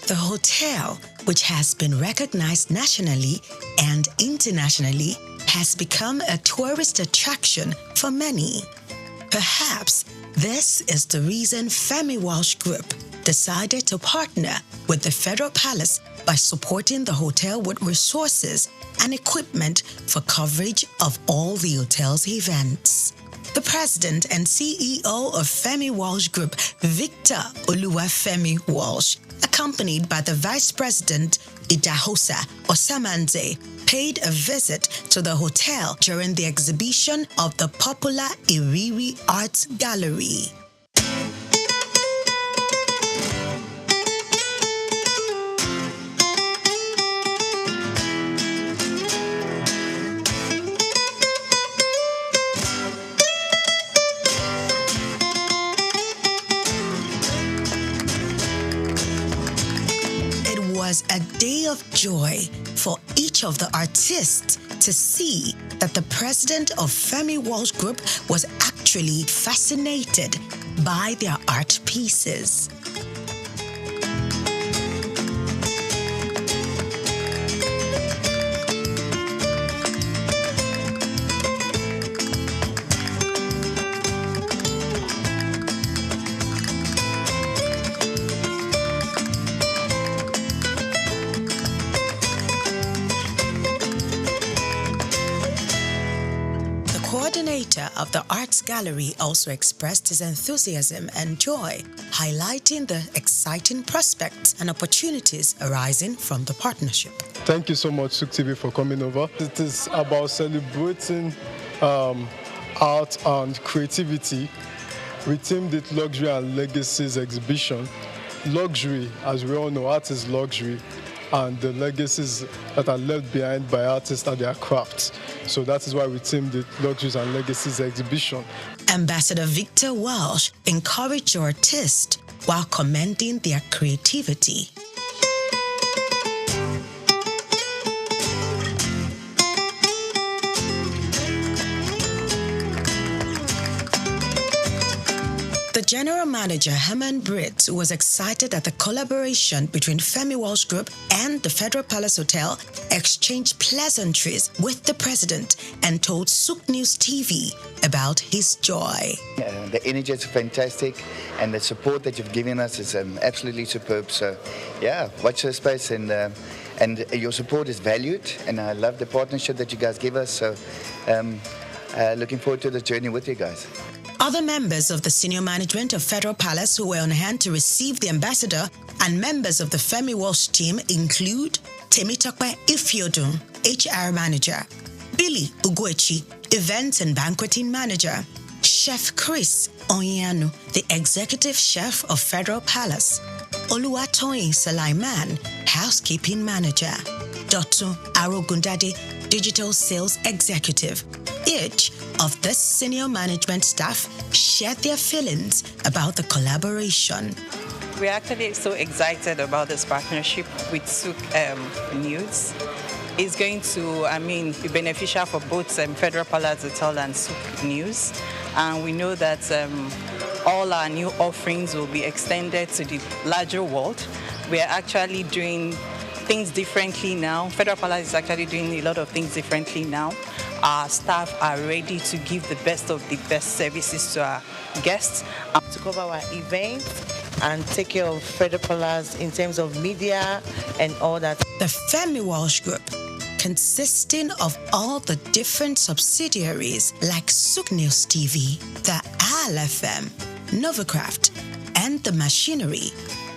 Speaker 16: The hotel, which has been recognized nationally and internationally, has become a tourist attraction for many. Perhaps this is the reason Femi Walsh Group decided to partner with the Federal Palace by supporting the hotel with resources and equipment for coverage of all the hotel's events. The President and CEO of Femi Walsh Group, Victor Oluwafemi Walsh, accompanied by the Vice President, Idahosa Osamanze, paid a visit to the hotel during the exhibition of the popular Iriri Arts Gallery. Was a day of joy for each of the artists to see that the president of Femi Walsh Group was actually fascinated by their art pieces. Coordinator of the Arts Gallery also expressed his enthusiasm and joy, highlighting the exciting prospects and opportunities arising from the partnership.
Speaker 17: Thank you so much, Souqnews TV, for coming over. It is about celebrating art and creativity. We themed it Luxury and Legacies exhibition. Luxury, as we all know, art is luxury, and the legacies that are left behind by artists are their crafts. So that is why we themed it Luxuries and Legacies exhibition.
Speaker 16: Ambassador Victor Walsh encouraged artists while commending their creativity. The general manager, Herman Britt, was excited at the collaboration between Femi Walsh Group and the Federal Palace Hotel, exchanged pleasantries with the president and told Souqnews TV about his joy.
Speaker 18: The energy is fantastic and the support that you've given us is absolutely superb. So, yeah, watch this space and your support is valued and I love the partnership that you guys give us. So, looking forward to the journey with you guys.
Speaker 16: Other members of the senior management of Federal Palace who were on hand to receive the ambassador and members of the Femi Walsh team include Temitope Ifiodun, HR Manager, Billy Uguechi, Events and Banqueting Manager, Chef Chris Onyanu, the Executive Chef of Federal Palace, Oluwatoyin Sulaiman, Housekeeping Manager, Dr. Arogundade, Digital Sales Executive. Each of this senior management staff shared their feelings about the collaboration.
Speaker 19: We're actually so excited about this partnership with Souqnews. It's going to, be beneficial for both Federal Palace Hotel and Souqnews. And we know that all our new offerings will be extended to the larger world. We are actually doing things differently now. Federal Palace is actually doing a lot of things differently now. Our staff are ready to give the best of the best services to our guests.
Speaker 20: To cover our events and take care of Federal Palace in terms of media and all that.
Speaker 16: The Femi Walsh Group, consisting of all the different subsidiaries like Souqnews TV, the ALFM, Novacraft, and the machinery,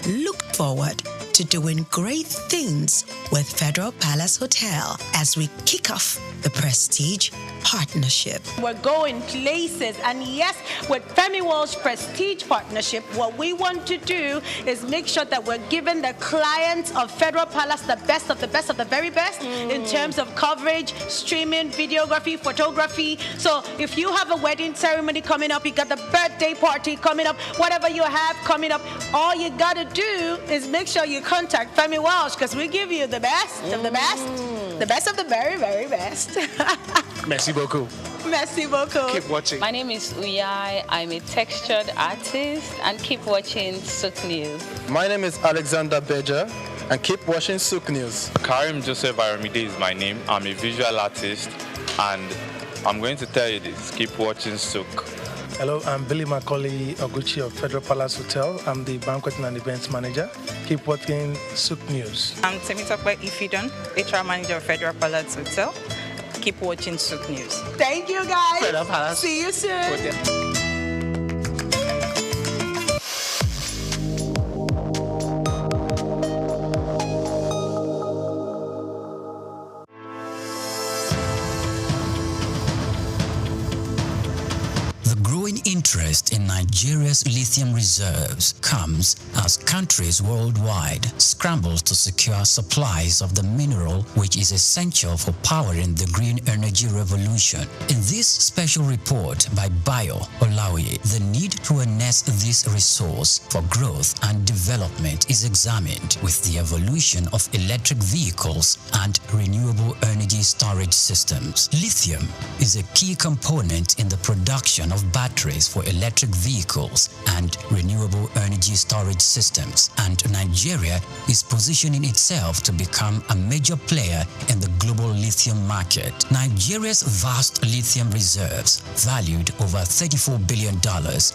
Speaker 16: looked forward to doing great things with Federal Palace Hotel as we kick off the Prestige Partnership.
Speaker 14: We're going places, and yes, with Femi Walsh Prestige Partnership, what we want to do is make sure that we're giving the clients of Federal Palace the best of the best of the very best in terms of coverage, streaming, videography, photography. So if you have a wedding ceremony coming up, you got the birthday party coming up, whatever you have coming up, all you got to do is make sure you contact Femi Walsh, because we give you the best of the best, the best of the very, very best.
Speaker 15: Merci beaucoup.
Speaker 14: Merci beaucoup.
Speaker 15: Keep watching.
Speaker 21: My name is Uyai. I'm a textured artist, and keep watching Souqnews.
Speaker 22: My name is Alexander Beja, and keep watching Souqnews.
Speaker 23: Karim Joseph Aramide is my name. I'm a visual artist, and I'm going to tell you this: keep watching Souk.
Speaker 24: Hello, I'm Billy Macaulay Oguchi of Federal Palace Hotel. I'm the Banqueting and Events Manager. Keep watching Souqnews.
Speaker 19: I'm Temitope Ifidon, HR Manager of Federal Palace Hotel. keep watching Souk News.
Speaker 14: Thank you, guys. See you soon.
Speaker 1: Interest in Nigeria's lithium reserves comes as countries worldwide scramble to secure supplies of the mineral which is essential for powering the green energy revolution. In this special report by Bayo Olaoye, the need to harness this resource for growth and development is examined with the evolution of electric vehicles and renewable energy storage systems. Lithium is a key component in the production of batteries for electric vehicles and renewable energy storage systems, and Nigeria is positioning itself to become a major player in the global lithium market. Nigeria's vast lithium reserves, valued over $34 billion,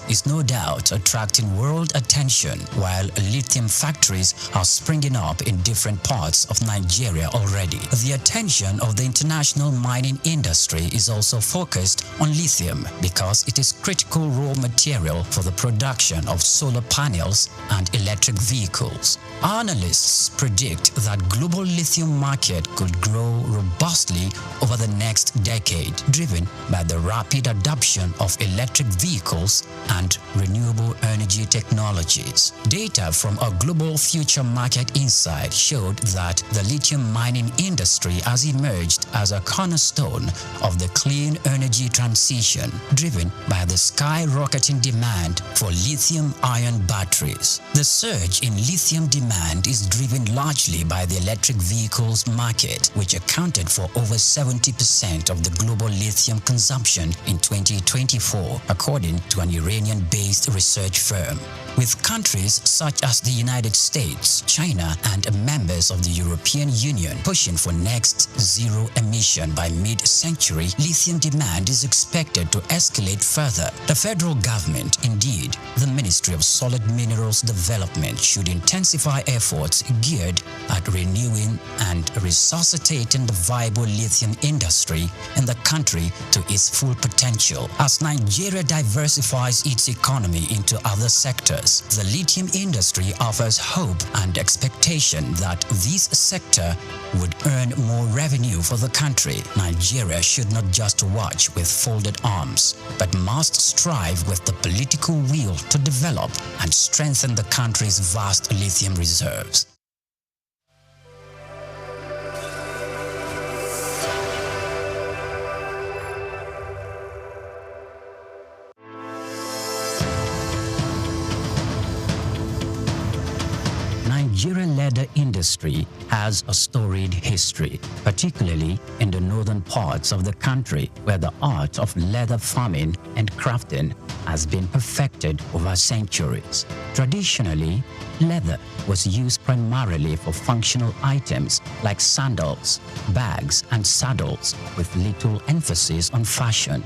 Speaker 1: is no doubt attracting world attention, while lithium factories are springing up in different parts of Nigeria already. The attention of the international mining industry is also focused on lithium because it is critical raw material for the production of solar panels and electric vehicles. Analysts predict that global lithium market could grow robustly over the next decade, driven by the rapid adoption of electric vehicles and renewable energy technologies. Data from a global future market insight showed that the lithium mining industry has emerged as a cornerstone of the clean energy transition, driven by the skyrocketing demand for lithium-ion batteries. The surge in lithium demand is driven largely by the electric vehicles market, which accounted for over 70% of the global lithium consumption in 2024, according to an Iranian-based research firm. With countries such as the United States, China, and members of the European Union pushing for next zero emission by mid-century, lithium demand is expected to escalate further. The federal government, indeed, the Ministry of Solid Minerals Development, should intensify efforts geared at renewing and resuscitating the viable lithium industry in the country to its full potential. As Nigeria diversifies its economy into other sectors, the lithium industry offers hope and expectation that this sector would earn more revenue for the country. Nigeria should not just watch with folded arms, but must strive with the political will to develop and strengthen the country's vast lithium reserves. Nigerian leather industry has a storied history, particularly in the northern parts of the country, where the art of leather farming and crafting has been perfected over centuries. Traditionally, leather was used primarily for functional items like sandals, bags, and saddles, with little emphasis on fashion.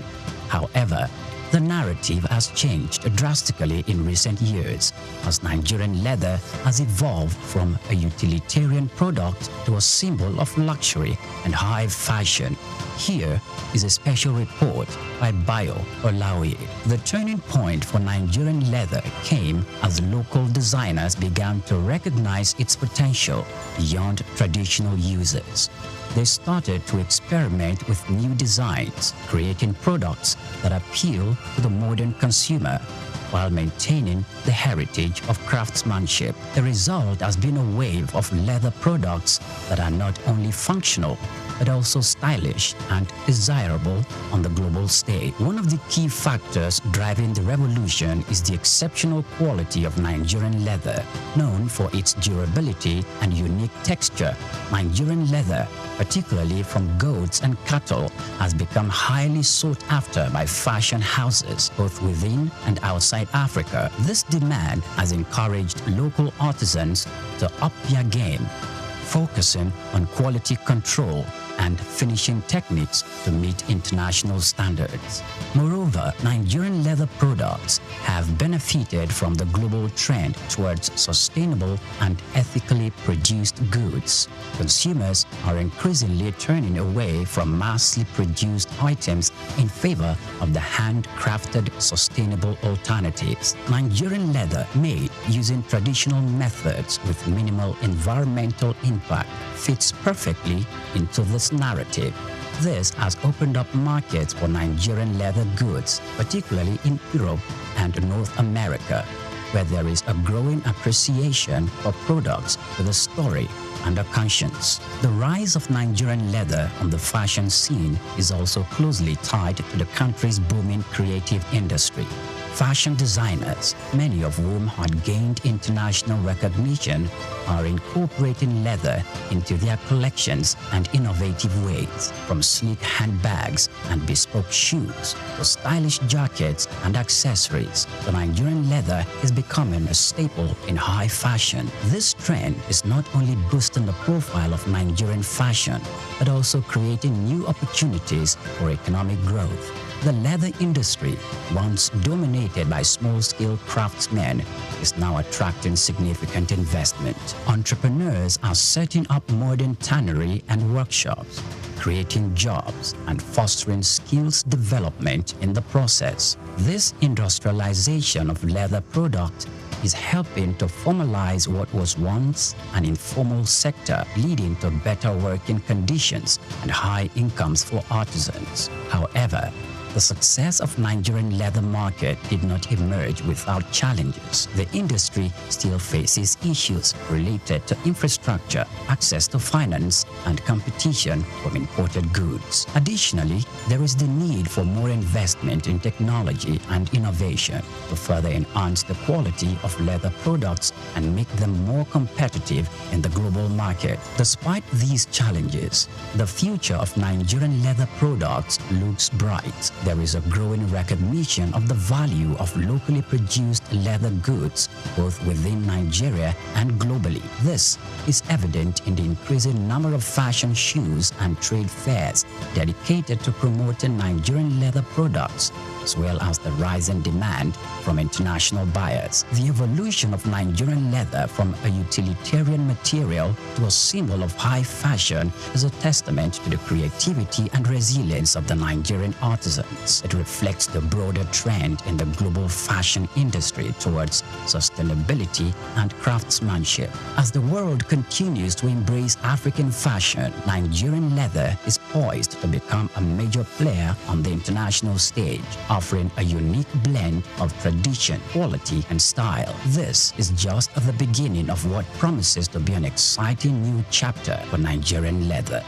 Speaker 1: However, the narrative has changed drastically in recent years, as Nigerian leather has evolved from a utilitarian product to a symbol of luxury and high fashion. Here is a special report by Bayo Olaoye. The turning point for Nigerian leather came as local designers began to recognize its potential beyond traditional uses. They started to experiment with new designs, creating products that appeal to the modern consumer while maintaining the heritage of craftsmanship. The result has been a wave of leather products that are not only functional, but also stylish and desirable on the global stage. One of the key factors driving the revolution is the exceptional quality of Nigerian leather. Known for its durability and unique texture, Nigerian leather, particularly from goats and cattle, has become highly sought after by fashion houses, both within and outside Africa. This demand has encouraged local artisans to up their game, focusing on quality control and finishing techniques to meet international standards. Moreover, Nigerian leather products have benefited from the global trend towards sustainable and ethically produced goods. Consumers are increasingly turning away from massively produced items in favor of the handcrafted sustainable alternatives. Nigerian leather made using traditional methods with minimal environmental impact fits perfectly into this narrative. This has opened up markets for Nigerian leather goods, particularly in Europe and North America, where there is a growing appreciation for products with a story and a conscience. The rise of Nigerian leather on the fashion scene is also closely tied to the country's booming creative industry. Fashion designers, many of whom had gained international recognition, are incorporating leather into their collections and innovative ways, from sleek handbags and bespoke shoes to stylish jackets and accessories. The Nigerian leather is becoming a staple in high fashion. This trend is not only boosting the profile of Nigerian fashion, but also creating new opportunities for economic growth. The leather industry, once dominated by small-scale craftsmen, is now attracting significant investment. Entrepreneurs are setting up modern tannery and workshops, creating jobs and fostering skills development in the process. This industrialization of leather products is helping to formalize what was once an informal sector, leading to better working conditions and high incomes for artisans. However, the success of Nigerian leather market did not emerge without challenges. The industry still faces issues related to infrastructure, access to finance, and competition from imported goods. Additionally, there is the need for more investment in technology and innovation to further enhance the quality of leather products and make them more competitive in the global market. Despite these challenges, the future of Nigerian leather products looks bright. There is a growing recognition of the value of locally produced leather goods, both within Nigeria and globally. This is evident in the increasing number of fashion shows and trade fairs dedicated to promoting Nigerian leather products, as well as the rising demand from international buyers. The evolution of Nigerian leather from a utilitarian material to a symbol of high fashion is a testament to the creativity and resilience of the Nigerian artisans. It reflects the broader trend in the global fashion industry towards sustainability and craftsmanship. As the world continues to embrace African fashion, Nigerian leather is poised to become a major player on the international stage, offering a unique blend of tradition, quality, and style. This is just the beginning of what promises to be an exciting new chapter for Nigerian leather.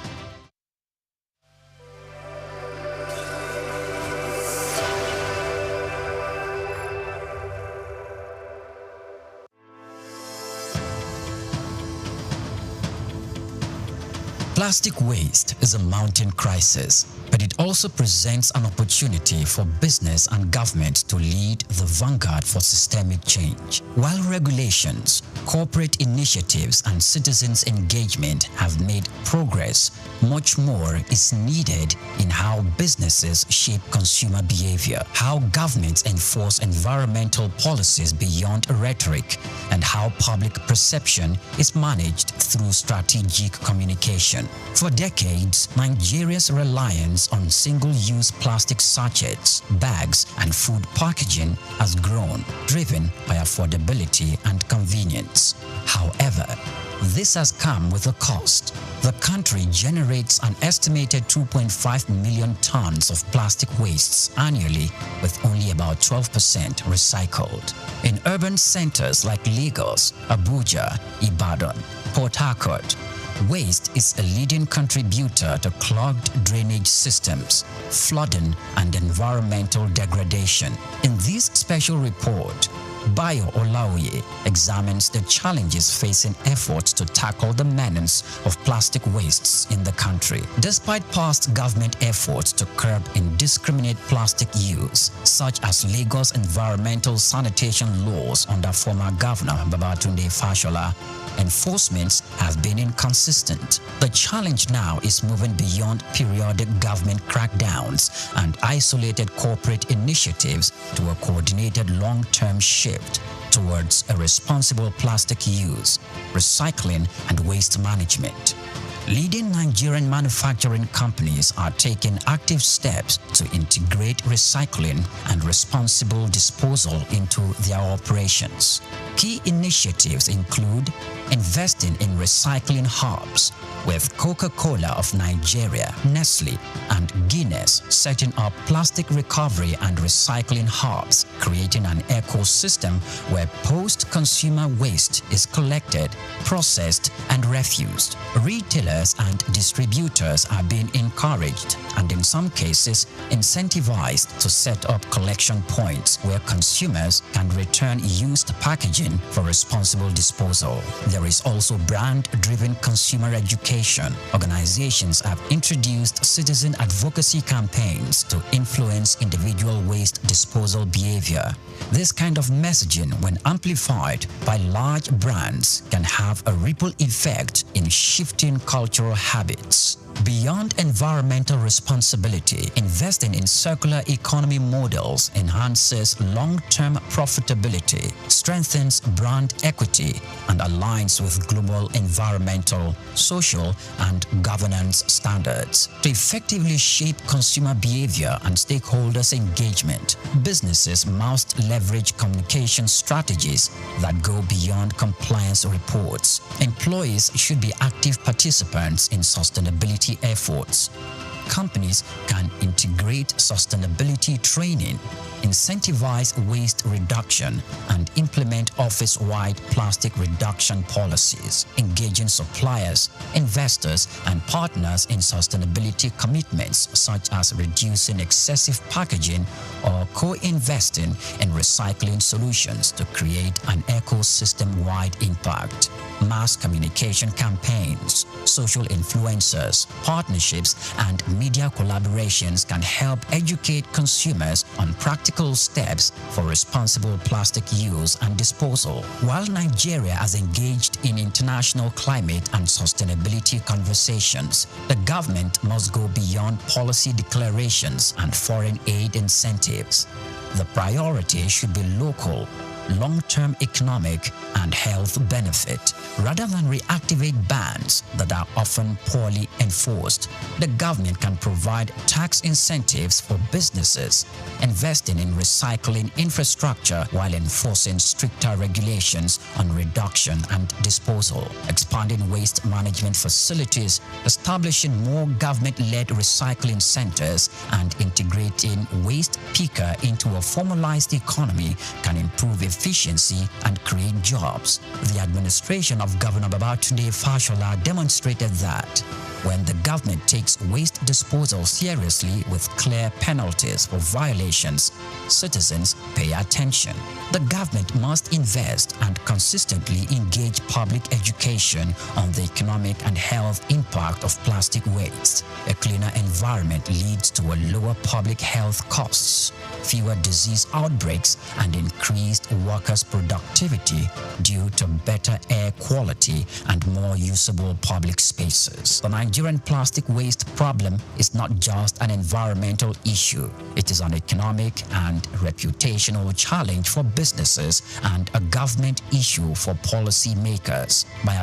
Speaker 1: Plastic waste is a mounting crisis, but it also presents an opportunity for business and government to lead the vanguard for systemic change. While regulations, corporate initiatives, and citizens' engagement have made progress, much more is needed in how businesses shape consumer behavior, how governments enforce environmental policies beyond rhetoric, and how public perception is managed through strategic communication. For decades, Nigeria's reliance on single-use plastic sachets, bags, and food packaging has grown, driven by affordability and convenience. However, this has come with a cost. The country generates an estimated 2.5 million tons of plastic wastes annually, with only about 12% recycled. In urban centers like Lagos, Abuja, Ibadan, Port Harcourt, waste is a leading contributor to clogged drainage systems, flooding, and environmental degradation. In this special report, Bayo Olaoye examines the challenges facing efforts to tackle the menace of plastic wastes in the country. Despite past government efforts to curb indiscriminate plastic use, such as Lagos environmental sanitation laws under former Governor Babatunde Fashola, enforcement has have been inconsistent. The challenge now is moving beyond periodic government crackdowns and isolated corporate initiatives to a coordinated long-term shift towards a responsible plastic use, recycling, and waste management. Leading Nigerian manufacturing companies are taking active steps to integrate recycling and responsible disposal into their operations. Key initiatives include investing in recycling hubs, with Coca-Cola of Nigeria, Nestle, and Guinness setting up plastic recovery and recycling hubs, creating an ecosystem where post-consumer waste is collected, processed, and refused. Retailers and distributors are being encouraged and in some cases incentivized to set up collection points where consumers can return used packaging for responsible disposal. There is also brand-driven consumer education. Organizations have introduced citizen advocacy campaigns to influence individual waste disposal behavior. This kind of messaging, when amplified by large brands, can have a ripple effect in shifting cultural habits. Beyond environmental responsibility, investing in circular economy models enhances long-term profitability, strengthens brand equity, and aligns with global environmental, social, and governance standards. To effectively shape consumer behavior and stakeholders' engagement, businesses must leverage communication strategies that go beyond compliance reports. Employees should be active participants in sustainability efforts. Companies can integrate sustainability training, incentivize waste reduction, and implement office-wide plastic reduction policies, engaging suppliers, investors, and partners in sustainability commitments such as reducing excessive packaging or co-investing in recycling solutions to create an ecosystem-wide impact. Mass communication campaigns, social influencers, partnerships, and media collaborations can help educate consumers on practical steps for responsible plastic use and disposal. While Nigeria has engaged in international climate and sustainability conversations, the government must go beyond policy declarations and foreign aid incentives. The priority should be local, long-term economic and health benefit, rather than reactivate bans that are often poorly enforced. The government can provide tax incentives for businesses, investing in recycling infrastructure while enforcing stricter regulations on reduction and disposal, expanding waste management facilities, establishing more government-led recycling centers, and integrating waste picker into a formalized economy can improve efficiency and create jobs. The administration of Governor Babatunde Fashola demonstrated that when the government takes waste disposal seriously with clear penalties for violations, citizens pay attention. The government must invest and consistently engage public education on the economic and health impact of plastic waste. A cleaner environment leads to a lower public health costs, fewer disease outbreaks, and increased workers' productivity due to better air quality and more usable public spaces. The Nigerian plastic waste problem is not just an environmental issue. It is an economic and reputational challenge for businesses and a government issue for policy makers. By